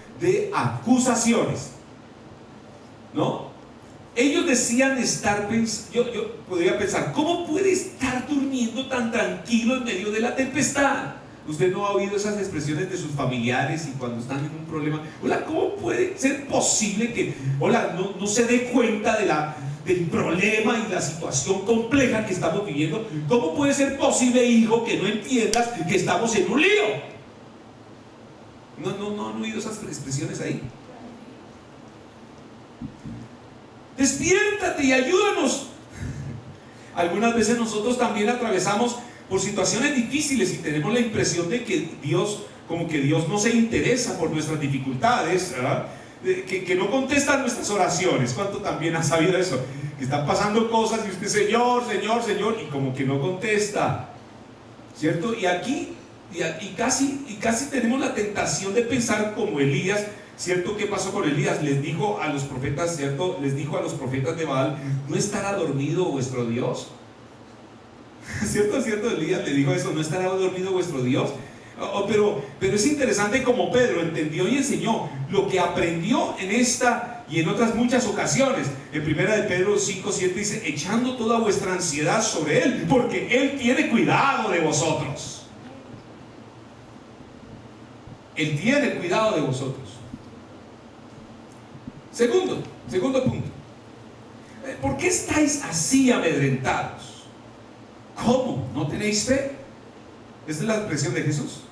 acusaciones, ¿no? ellos decían estar, yo podría pensar, ¿cómo puede estar durmiendo tan tranquilo en medio de la tempestad? Usted no ha oído esas expresiones de sus familiares y cuando están en un problema, hola, ¿cómo puede ser posible que, hola, no se dé cuenta del problema y la situación compleja que estamos viviendo? ¿Cómo puede ser posible, hijo, que no entiendas que estamos en un lío? No han oído esas expresiones ahí. Despiértate y ayúdanos. Algunas veces nosotros también atravesamos por situaciones difíciles y tenemos la impresión de que Dios, como que Dios no se interesa por nuestras dificultades, ¿verdad? Que no contesta nuestras oraciones. ¿Cuánto también ha sabido eso? Que están pasando cosas y usted, Señor, Señor, Señor, y como que no contesta, ¿cierto? Y aquí, casi tenemos la tentación de pensar como Elías, ¿cierto? ¿Qué pasó con Elías? Les dijo a los profetas, ¿cierto? Les dijo a los profetas de Baal, ¿no estará dormido vuestro Dios? ¿Cierto? Elías le dijo eso, ¿no estará dormido vuestro Dios? Pero es interesante como Pedro entendió y enseñó lo que aprendió en esta y en otras muchas ocasiones. En primera de Pedro 5:7 dice, echando toda vuestra ansiedad sobre Él, porque Él tiene cuidado de vosotros. Él tiene cuidado de vosotros. Segundo punto. ¿Por qué estáis así amedrentados? ¿Cómo? ¿No tenéis fe? Esa es la expresión de Jesús.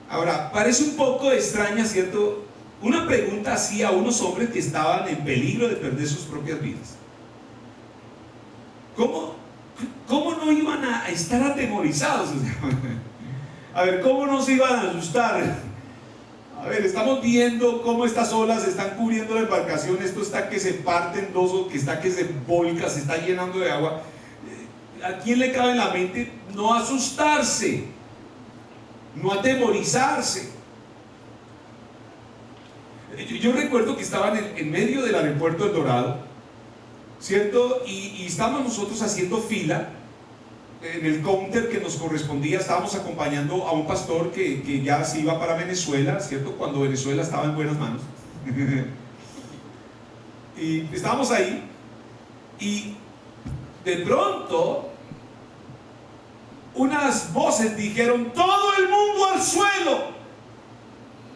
Ahora, parece un poco extraña, ¿cierto? Una pregunta así a unos hombres que estaban en peligro de perder sus propias vidas. ¿Cómo no iban a estar atemorizados? A ver, ¿cómo no se iban a asustar? A ver, estamos viendo cómo estas olas están cubriendo la embarcación. Esto está que se parte en dos, o que está que se volca, se está llenando de agua. ¿A quién le cabe en la mente no asustarse, no atemorizarse? Yo recuerdo que estaban en medio del aeropuerto del Dorado, ¿cierto? Y estábamos nosotros haciendo fila en el counter que nos correspondía. Estábamos acompañando a un pastor que ya se iba para Venezuela, ¿cierto? Cuando Venezuela estaba en buenas manos. Y estábamos ahí y de pronto unas voces dijeron, todo el mundo al suelo.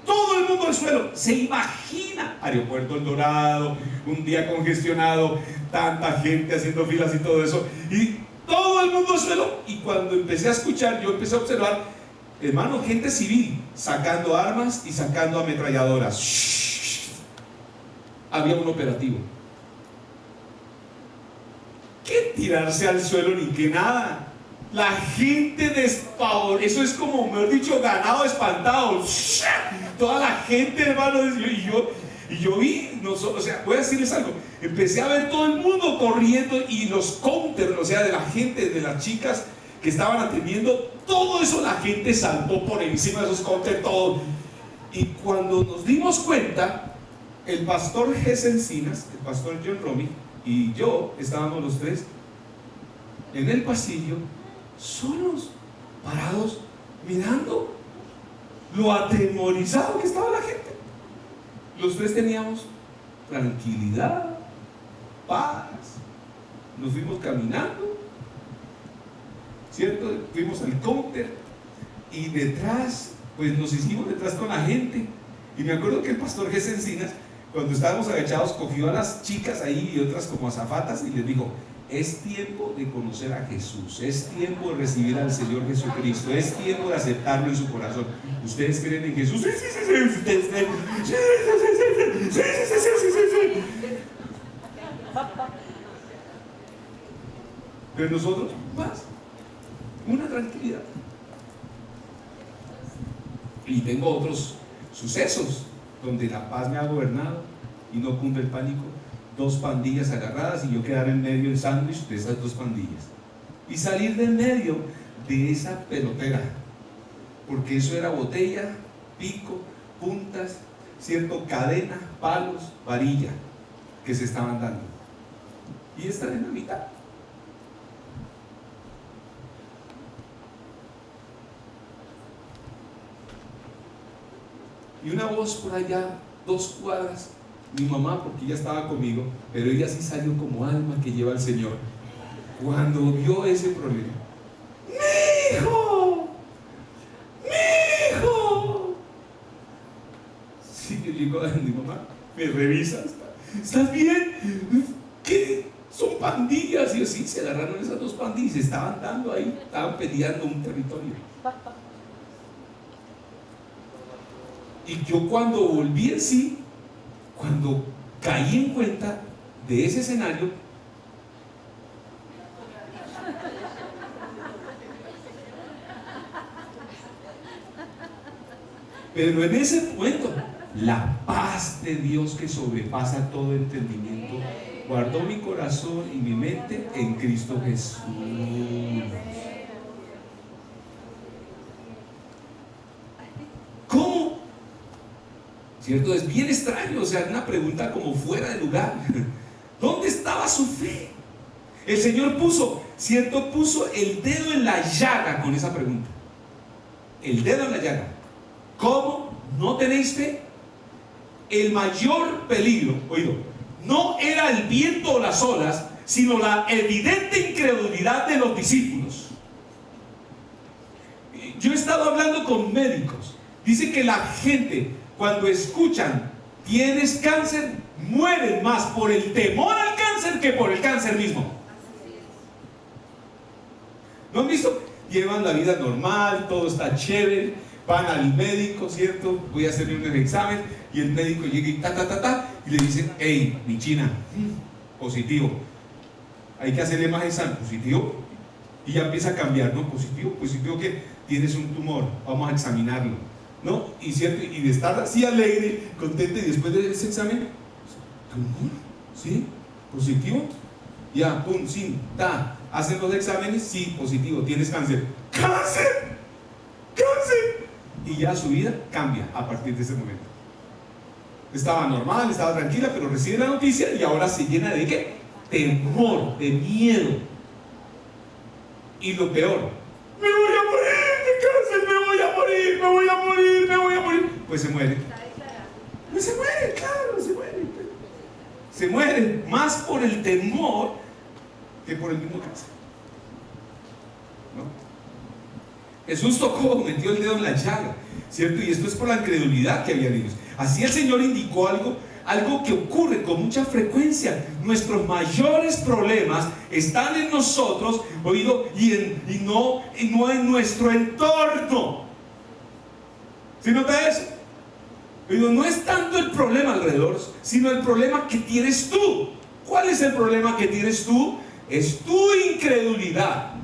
Todo el mundo al suelo. Se imagina Aeropuerto El Dorado, un día congestionado, tanta gente haciendo filas y todo eso, y todo el mundo al suelo. Y cuando empecé a escuchar, yo empecé a observar, hermano, gente civil sacando armas y sacando ametralladoras. Shh. Había un operativo. ¿Qué tirarse al suelo ni que nada? La gente despavor, eso es como, mejor dicho, ganado espantado. Toda la gente, hermano, y yo vi, o sea, voy a decirles algo, empecé a ver todo el mundo corriendo y los counters, o sea, de la gente, de las chicas que estaban atendiendo, todo eso, la gente saltó por encima de esos counters, todo. Y cuando nos dimos cuenta, el pastor Ges Encinas, el pastor John Romy y yo estábamos los tres en el pasillo, solos, parados, mirando lo atemorizado que estaba la gente. Los tres teníamos tranquilidad, paz. Nos fuimos caminando, ¿cierto? Fuimos al counter y detrás, pues nos hicimos detrás con la gente. Y me acuerdo que el pastor Ges Encinas, cuando estábamos agachados, cogió a las chicas ahí y otras como azafatas y les dijo, es tiempo de conocer a Jesús, es tiempo de recibir al Señor Jesucristo, es tiempo de aceptarlo en su corazón. ¿Ustedes creen en Jesús? Sí, sí, sí, sí. ¿Ustedes creen? Sí, sí, sí, sí, sí, sí, sí. Pero nosotros, paz, una tranquilidad. Y tengo otros sucesos donde la paz me ha gobernado y no cunde el pánico. 2 pandillas agarradas y yo quedar en medio del sándwich de esas 2 pandillas y salir de en medio de esa pelotera, porque eso era botella, pico, puntas, ¿cierto? Cadena, palos, varilla que se estaban dando y estar en la mitad. Y una voz por allá, 2 cuadras, mi mamá, porque ella estaba conmigo, pero ella sí salió como alma que lleva al Señor. Cuando vio ese problema, ¡mi hijo! ¡Mi hijo! Sí, yo llego a mi mamá, me revisa, ¿estás bien? ¿Qué? Son pandillas. Y yo, sí, se agarraron esas dos pandillas, se estaban dando ahí, estaban peleando un territorio. Y yo cuando volví en sí, cuando caí en cuenta de ese escenario, pero en ese momento, la paz de Dios que sobrepasa todo entendimiento guardó mi corazón y mi mente en Cristo Jesús. ¿Cómo? ¿Cierto? Es bien extraño, o sea, una pregunta como fuera de lugar. ¿Dónde estaba su fe? El Señor puso, ¿cierto? Puso el dedo en la llaga con esa pregunta. El dedo en la llaga. ¿Cómo no tenéis fe? El mayor peligro, oído, no era el viento o las olas, sino la evidente incredulidad de los discípulos. Yo he estado hablando con médicos. Dice que la gente, cuando escuchan tienes cáncer, mueren más por el temor al cáncer que por el cáncer mismo. ¿No han visto? Llevan la vida normal, todo está chévere, van al médico, ¿cierto? Voy a hacerle un examen y el médico llega y y le dicen, hey, mi china, positivo, hay que hacerle más examen, positivo, y ya empieza a cambiar, ¿no? Positivo que tienes un tumor, vamos a examinarlo, ¿no? Y cierto, y de estar así alegre, contento, y después de ese examen, ¿tumor? ¿Sí? ¿Positivo? Ya, pum, sí, hacen los exámenes, sí, positivo, tienes cáncer. ¡Cáncer! ¡Cáncer! Y ya su vida cambia a partir de ese momento. Estaba normal, estaba tranquila, pero recibe la noticia y ahora se llena de ¿qué? Temor, de miedo. Y lo peor, me voy a morir de cáncer, me voy a morir, me voy a morir, me voy a morir. Pues se muere. Pues se muere, claro, se muere. Se muere más por el temor que por el mismo cáncer. ¿No? Jesús tocó, metió el dedo en la llaga, ¿cierto? Y esto es por la incredulidad que había en ellos. Así el Señor indicó algo que ocurre con mucha frecuencia. Nuestros mayores problemas están en nosotros, oído, y no en nuestro entorno. ¿Sí nota eso? Oído, no es tanto el problema alrededor, sino el problema que tienes tú. ¿Cuál es el problema que tienes tú? Es tu incredulidad.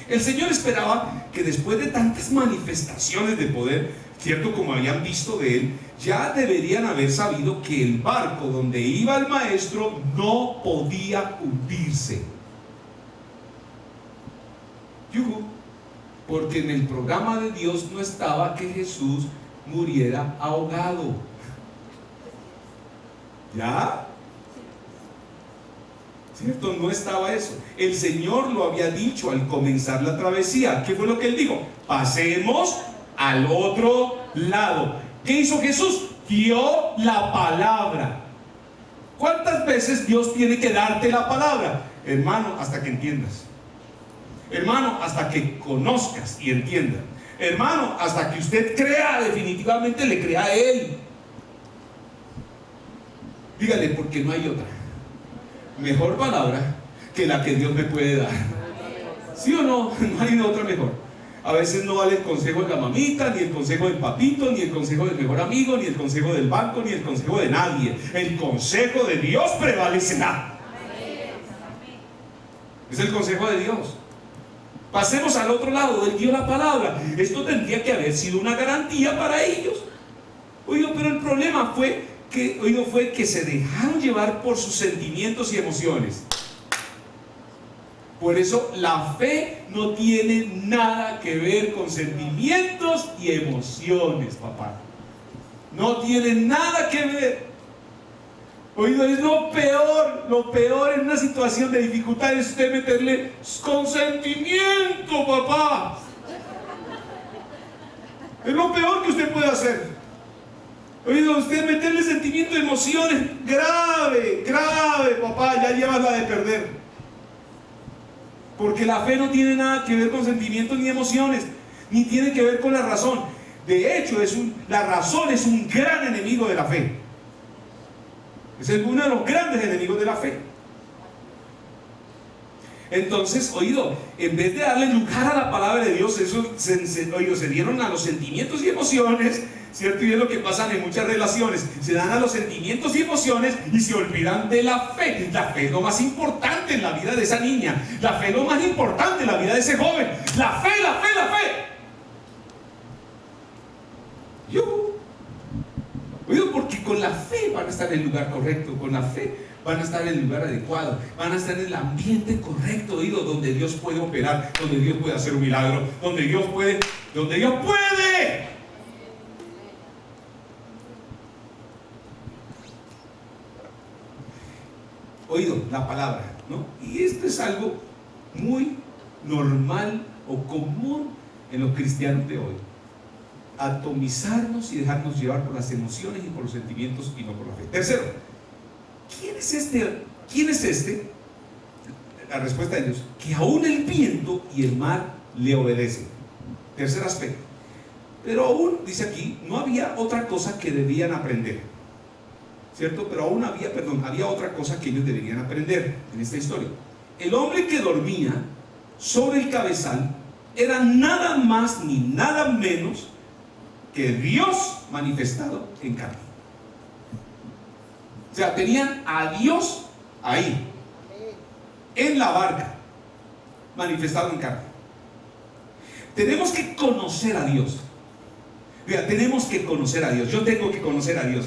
El Señor esperaba que después de tantas manifestaciones de poder, cierto, como habían visto de Él, ya deberían haber sabido que el barco donde iba el maestro no podía hundirse. Porque en el programa de Dios no estaba que Jesús muriera ahogado. ¿Ya? ¿Cierto? No estaba eso. El Señor lo había dicho al comenzar la travesía. ¿Qué fue lo que Él dijo? Pasemos al otro lado. ¿Qué hizo Jesús? Dio la palabra. ¿Cuántas veces Dios tiene que darte la palabra? Hermano, hasta que entiendas. Hermano, hasta que conozcas y entiendas. Hermano, hasta que usted crea, definitivamente le crea a Él. Dígale, porque no hay otra mejor palabra que la que Dios me puede dar. ¿Sí o no? No hay otra mejor. A veces no vale el consejo de la mamita, ni el consejo del papito, ni el consejo del mejor amigo, ni el consejo del banco, ni el consejo de nadie. El consejo de Dios prevalecerá. Es el consejo de Dios. Pasemos al otro lado. Él dio la palabra. Esto tendría que haber sido una garantía para ellos. Oigo, pero el problema fue que se dejaron llevar por sus sentimientos y emociones. Por eso la fe no tiene nada que ver con sentimientos y emociones, papá. No tiene nada que ver. Oído, es lo peor en una situación de dificultad es usted meterle consentimiento, papá. Es lo peor que usted puede hacer. Oído, usted meterle sentimiento, emociones, grave, grave, papá, ya llevas la de perder. Porque la fe no tiene nada que ver con sentimientos ni emociones, ni tiene que ver con la razón. De hecho, la razón es un gran enemigo de la fe. Es uno de los grandes enemigos de la fe. Entonces, oído, en vez de darle lugar a la palabra de Dios, se dieron a los sentimientos y emociones, ¿cierto? Y es lo que pasa en muchas relaciones. Se dan a los sentimientos y emociones y se olvidan de la fe. La fe es lo más importante en la vida de esa niña. La fe es lo más importante en la vida de ese joven. La fe, la fe, la fe. Oído, porque con la fe van a estar en el lugar correcto, con la fe van a estar en el lugar adecuado, van a estar en el ambiente correcto, oído, donde Dios puede operar, donde Dios puede hacer un milagro, donde Dios puede. Oído, la palabra, ¿no? Y esto es algo muy normal o común en los cristianos de hoy. Atomizarnos y dejarnos llevar por las emociones y por los sentimientos y no por la fe. Tercero, ¿quién es este? La respuesta de Dios, que aún el viento y el mar le obedecen. Tercer aspecto. Pero aún, dice aquí, no había otra cosa que debían aprender, ¿cierto? Pero aún había otra cosa que ellos deberían aprender en esta historia. El hombre que dormía sobre el cabezal era nada más ni nada menos que Dios manifestado en carne. O sea, tenían a Dios ahí, en la barca, manifestado en carne. Tenemos que conocer a Dios. Mira, tenemos que conocer a Dios. Yo tengo que conocer a Dios.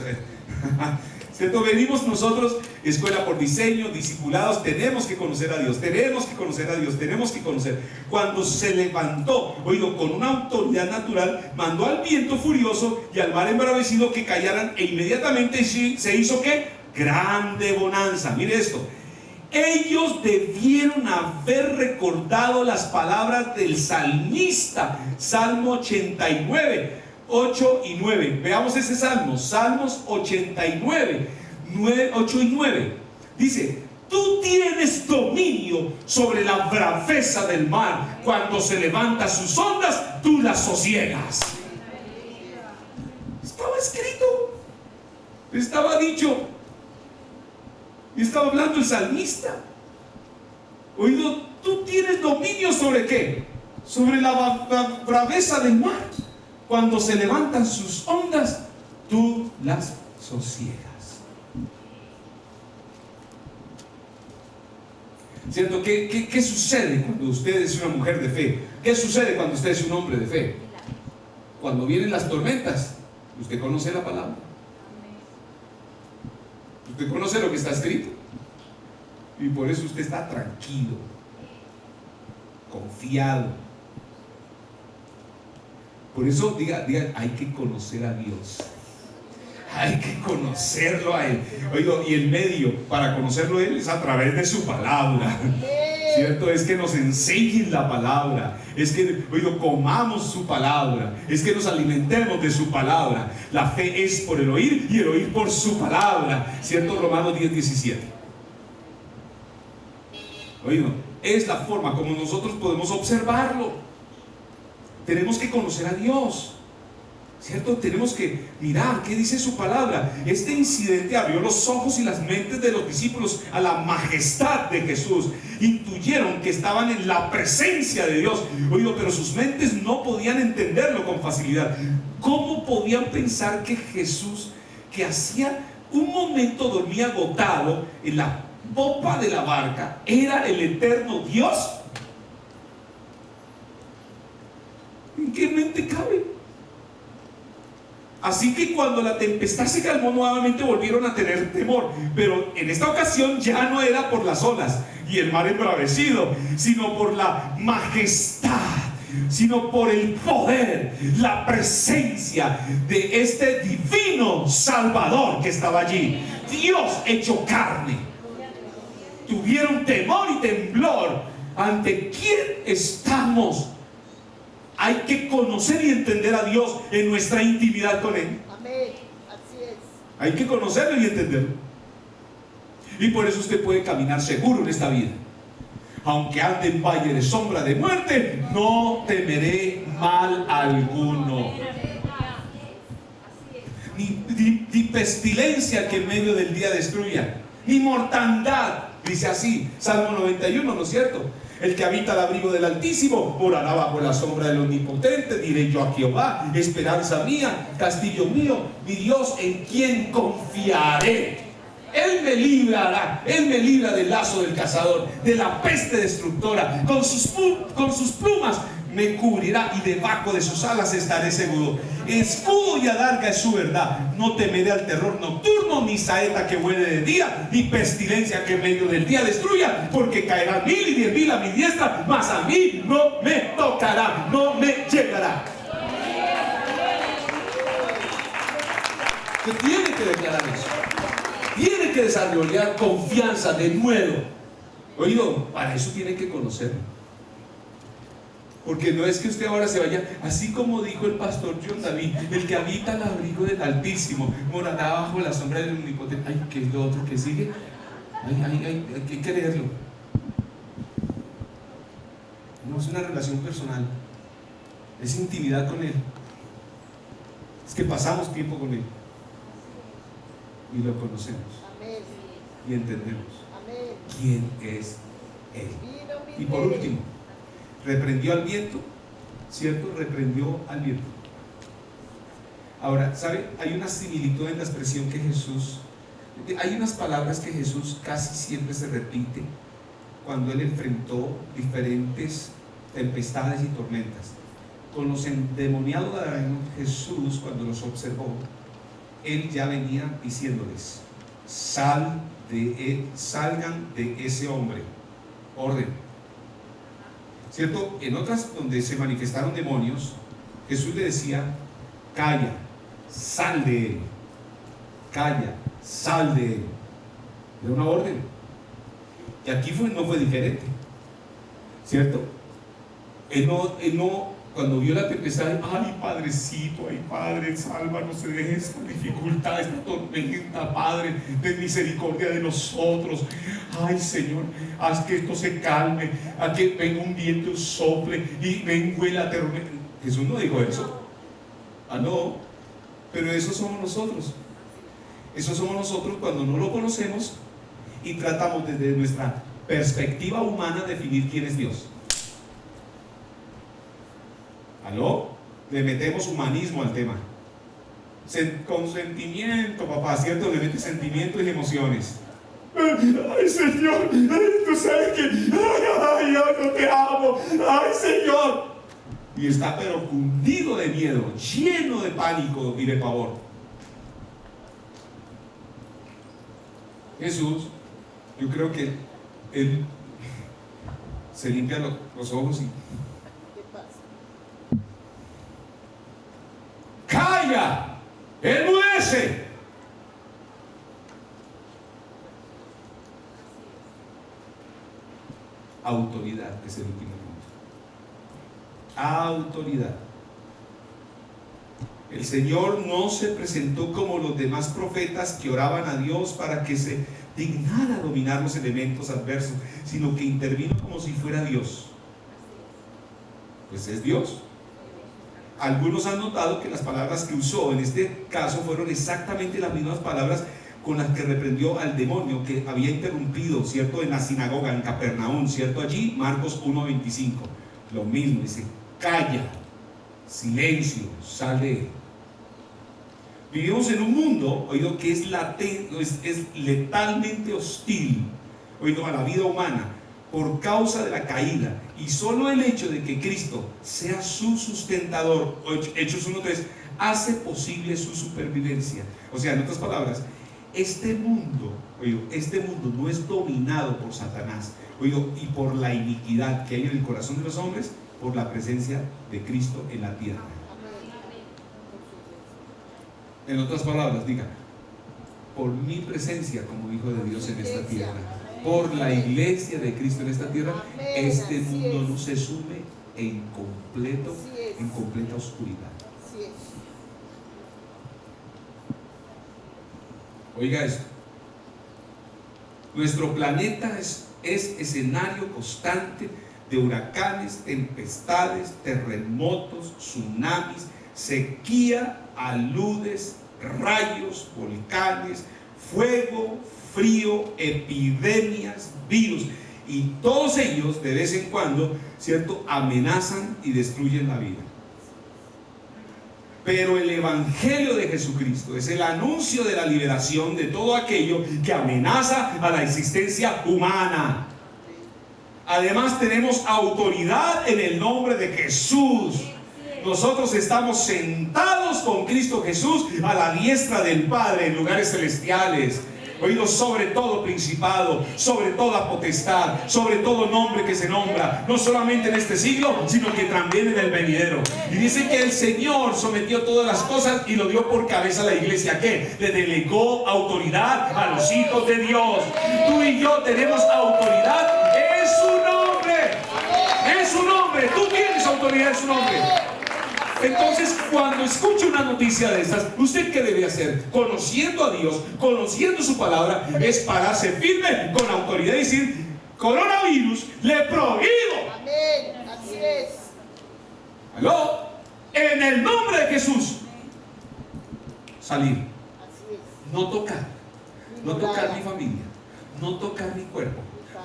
¿Cierto? Venimos nosotros, escuela por diseño, discipulados, tenemos que conocer a Dios, tenemos que conocer a Dios, tenemos que conocer. Cuando se levantó, oído, con una autoridad natural, mandó al viento furioso y al mar embravecido que callaran, e inmediatamente se hizo ¿qué? Grande bonanza. Mire esto. Ellos debieron haber recordado las palabras del salmista, Salmo 89. 8 y 9, veamos ese salmo, Salmos 89, 8 y 9, dice: tú tienes dominio sobre la braveza del mar, cuando se levanta sus ondas, tú las sosiegas. Estaba escrito, estaba dicho, y estaba hablando el salmista. Oído, tú tienes dominio sobre ¿qué? Sobre la braveza del mar. Cuando se levantan sus ondas, tú las sosiegas. ¿Cierto? ¿Qué sucede cuando usted es una mujer de fe? ¿Qué sucede cuando usted es un hombre de fe? Cuando vienen las tormentas, usted conoce la palabra. Usted conoce lo que está escrito. Y por eso usted está tranquilo, confiado. Por eso diga, hay que conocer a Dios. Hay que conocerlo a Él. Oigo, y el medio para conocerlo a Él es a través de su palabra. ¿Cierto? Es que nos enseñen la palabra. Es que, oigo, comamos su palabra. Es que nos alimentemos de su palabra. La fe es por el oír y el oír por su palabra. ¿Cierto? Romanos 10:17. Oigo, es la forma como nosotros podemos observarlo. Tenemos que conocer a Dios, ¿cierto? Tenemos que mirar qué dice su palabra. Este incidente abrió los ojos y las mentes de los discípulos a la majestad de Jesús. Intuyeron que estaban en la presencia de Dios. Oído, pero sus mentes no podían entenderlo con facilidad. ¿Cómo podían pensar que Jesús, que hacía un momento dormía agotado en la popa de la barca, era el eterno Dios? ¿En qué mente cabe? Así que cuando la tempestad se calmó, nuevamente volvieron a tener temor, pero en esta ocasión ya no era por las olas y el mar embravecido, sino por la majestad, sino por el poder, la presencia de este divino Salvador que estaba allí, Dios hecho carne. Tuvieron temor y temblor. ¿Ante quién estamos? Hay que conocer y entender a Dios en nuestra intimidad con Él. Amén. Así Hay que conocerlo y entenderlo. Y por eso usted puede caminar seguro en esta vida. Aunque ande en valle de sombra de muerte, no temeré mal alguno. Ni pestilencia que en medio del día destruya, ni mortandad. Dice así, Salmo 91, ¿no es cierto? El que habita al abrigo del Altísimo morará bajo la sombra del Omnipotente. Diré yo a Jehová, esperanza mía, castillo mío, mi Dios, en quien confiaré. Él me librará, Él me libra del lazo del cazador, de la peste destructora. Con sus plumas me cubrirá y debajo de sus alas estaré seguro. Escudo y adarga es su verdad. No temeré al terror nocturno, ni saeta que vuele de día, ni pestilencia que en medio del día destruya. Porque caerán 1000 y 10.000 a mi diestra, mas a mí no me tocará, no me llegará. Usted tiene que declarar eso. Tiene que desarrollar confianza, denuedo. Oído, para eso tiene que conocerlo. Porque no es que usted ahora se vaya, así como dijo el pastor John David, el que habita al abrigo del Altísimo morará bajo la sombra del Omnipotente. Ay, ¿qué es lo otro que sigue? Hay que leerlo. No es una relación personal, es intimidad con Él. Es que pasamos tiempo con Él y lo conocemos. Amén. Y entendemos. Amén. Quién es Él. Y por último, reprendió al viento, ¿cierto? Reprendió al viento. Ahora, ¿sabe? Hay una similitud en la expresión que Jesús, hay unas palabras que Jesús casi siempre se repite cuando Él enfrentó diferentes tempestades y tormentas. Con los endemoniados gadarenos, Jesús, cuando los observó, Él ya venía diciéndoles: salgan de ese hombre. Orden. ¿Cierto? En otras donde se manifestaron demonios, Jesús le decía: calla, sal de él. Calla, sal de él. Era una orden. Y aquí no fue diferente. ¿Cierto? Él no, cuando vio la tempestad, ay Padrecito, ay Padre, sálvanos de esta dificultad, esta tormenta, Padre, ten misericordia de nosotros. Ay Señor, haz que esto se calme, haz que venga un viento, sople y venga la tormenta. Jesús no dijo eso. Ah, no, pero eso somos nosotros. Eso somos nosotros cuando no lo conocemos y tratamos desde nuestra perspectiva humana definir quién es Dios. ¿Aló? Le metemos humanismo al tema. Consentimiento, papá, ¿cierto? Le mete sentimientos y emociones. Ay, Señor, tú sabes que, ay, yo no te amo, ay, Señor. Y está pero cundido de miedo, lleno de pánico y de pavor. Jesús, yo creo que Él se limpia los ojos y... ¡calla! ¡Enmudece! Autoridad es el último punto. Autoridad. El Señor no se presentó como los demás profetas que oraban a Dios para que se dignara dominar los elementos adversos, sino que intervino como si fuera Dios. Pues es Dios. Algunos han notado que las palabras que usó en este caso fueron exactamente las mismas palabras con las que reprendió al demonio que había interrumpido, ¿cierto?, en la sinagoga en Capernaum, ¿cierto? Allí, Marcos 1:25, lo mismo, dice: calla, silencio, sal de él. Vivimos en un mundo, oído, que es letalmente hostil, oído, a la vida humana por causa de la caída, y solo el hecho de que Cristo sea su sustentador, Hechos 1:3, hace posible su supervivencia. O sea, en otras palabras, este mundo no es dominado por Satanás, oído, y por la iniquidad que hay en el corazón de los hombres, por la presencia de Cristo en la tierra. En otras palabras, diga: por mi presencia como hijo de Dios en esta tierra, por la iglesia de Cristo en esta tierra, este mundo no se sume en completa oscuridad. Oiga esto. Nuestro planeta es escenario constante de huracanes, tempestades, terremotos, tsunamis, sequía, aludes, rayos, volcanes, fuego, frío, epidemias, virus, y todos ellos de vez en cuando, ¿cierto?, amenazan y destruyen la vida. Pero el Evangelio de Jesucristo es el anuncio de la liberación de todo aquello que amenaza a la existencia humana. Además tenemos autoridad en el nombre de Jesús. Nosotros estamos sentados con Cristo Jesús a la diestra del Padre en lugares celestiales. Oídos, sobre todo principado, sobre toda potestad, sobre todo nombre que se nombra, no solamente en este siglo, sino que también en el venidero. Y dice que el Señor sometió todas las cosas y lo dio por cabeza a la iglesia. ¿Qué? Le delegó autoridad a los hijos de Dios. Tú y yo tenemos autoridad en su nombre. En su nombre. Tú tienes autoridad en su nombre. Entonces, cuando escuche una noticia de estas, ¿usted qué debe hacer? Conociendo a Dios, conociendo su palabra, es pararse firme con autoridad y decir: coronavirus, le prohíbo. Amén, así es. ¿Aló? En el nombre de Jesús, salir. Así es. No tocar. No tocar mi familia. No tocar mi cuerpo.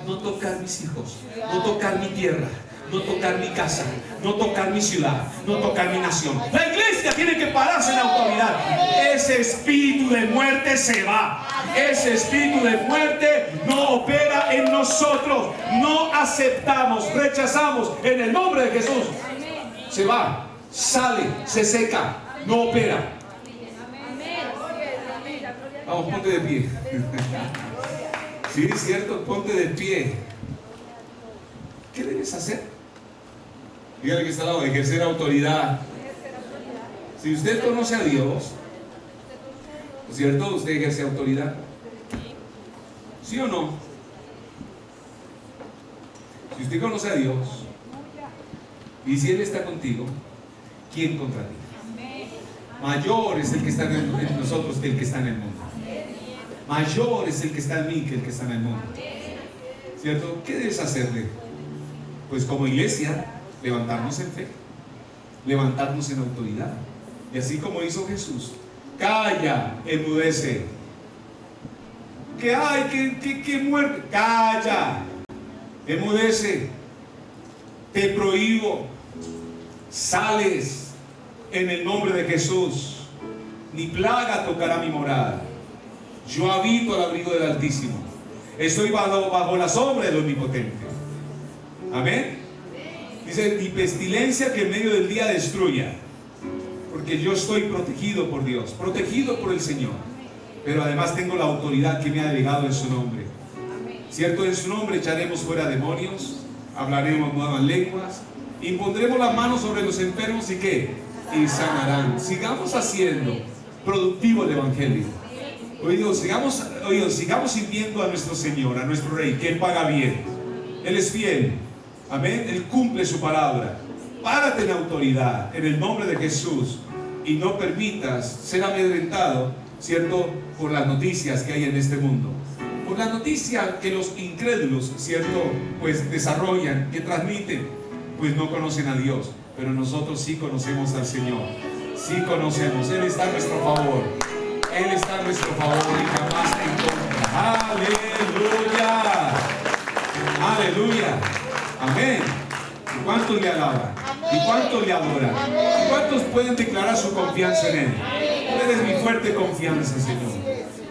No tocar mis hijos. No tocar mi tierra. No tocar mi casa, no tocar mi ciudad, no tocar mi nación. La iglesia tiene que pararse en autoridad. Ese espíritu de muerte se va. Ese espíritu de muerte no opera en nosotros. No aceptamos, rechazamos en el nombre de Jesús. Se va, sale, se seca, no opera. Vamos, ponte de pie. Sí, es cierto, ponte de pie. ¿Qué debes hacer? Dígale que está al lado: ejercer autoridad. Si usted conoce a Dios, ¿cierto? Usted ejerce autoridad. ¿Sí o no? Si usted conoce a Dios y si Él está contigo, ¿quién contra ti? Mayor es el que está en nosotros que el que está en el mundo. Mayor es el que está en mí que el que está en el mundo. ¿Cierto? ¿Qué debes hacerle? Pues como iglesia, levantarnos en fe, levantarnos en autoridad. Y así como hizo Jesús: calla, enmudece. Que hay, que muerte. Calla, enmudece. Te prohíbo. Sales en el nombre de Jesús. Ni plaga tocará mi morada. Yo habito al abrigo del Altísimo. Estoy bajo la sombra del Omnipotente. Amén. Dice: ni pestilencia que en medio del día destruya. Porque yo estoy protegido por Dios, protegido por el Señor. Pero además tengo la autoridad que me ha delegado en su nombre. Cierto, en su nombre echaremos fuera demonios, hablaremos nuevas lenguas, impondremos las manos sobre los enfermos y ¿qué? Y sanarán. Sigamos haciendo productivo el Evangelio. Oídos, sigamos sirviendo a nuestro Señor, a nuestro Rey, que Él paga bien. Él es fiel. Amén. Él cumple su palabra. Párate en autoridad en el nombre de Jesús y no permitas ser amedrentado, ¿cierto?, por las noticias que hay en este mundo. Por la noticia que los incrédulos, ¿cierto?, pues desarrollan, que transmiten, pues no conocen a Dios. Pero nosotros sí conocemos al Señor. Sí conocemos. Él está a nuestro favor. Él está a nuestro favor y jamás en contra. ¡Aleluya! ¡Aleluya! Amén. ¿Y cuántos le alaban? ¿Y cuántos le adoran? ¿Y cuántos pueden declarar su confianza en Él? Tú eres mi fuerte confianza, Señor.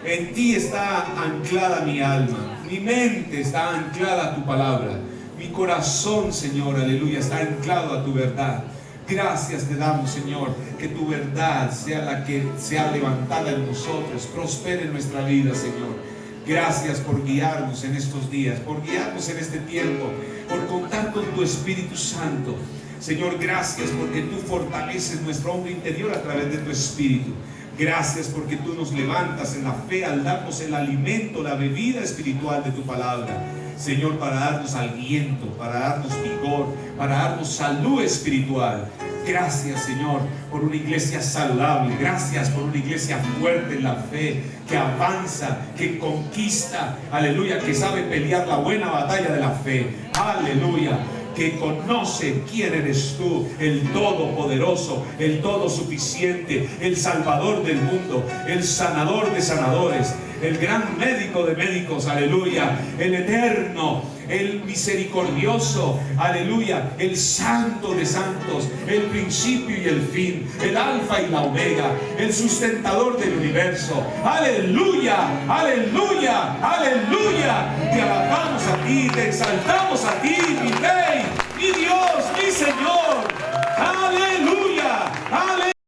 En ti está anclada mi alma. Mi mente está anclada a tu palabra. Mi corazón, Señor, aleluya, está anclado a tu verdad. Gracias te damos, Señor, que tu verdad sea la que sea levantada en nosotros, prospere en nuestra vida, Señor. Gracias por guiarnos en estos días, por guiarnos en este tiempo, por contar con tu Espíritu Santo. Señor, gracias porque tú fortaleces nuestro hombre interior a través de tu Espíritu. Gracias porque tú nos levantas en la fe al darnos el alimento, la bebida espiritual de tu palabra. Señor, para darnos aliento, para darnos vigor, para darnos salud espiritual. Gracias, Señor, por una iglesia saludable. Gracias por una iglesia fuerte en la fe, que avanza, que conquista, aleluya, que sabe pelear la buena batalla de la fe, aleluya, que conoce quién eres tú, el Todopoderoso, el Todosuficiente, el Salvador del mundo, el Sanador de sanadores, el gran médico de médicos, aleluya, el Eterno, el Misericordioso, aleluya, el Santo de santos, el principio y el fin, el Alfa y la Omega, el sustentador del universo. Aleluya, aleluya, aleluya. Te alabamos a ti, te exaltamos a ti.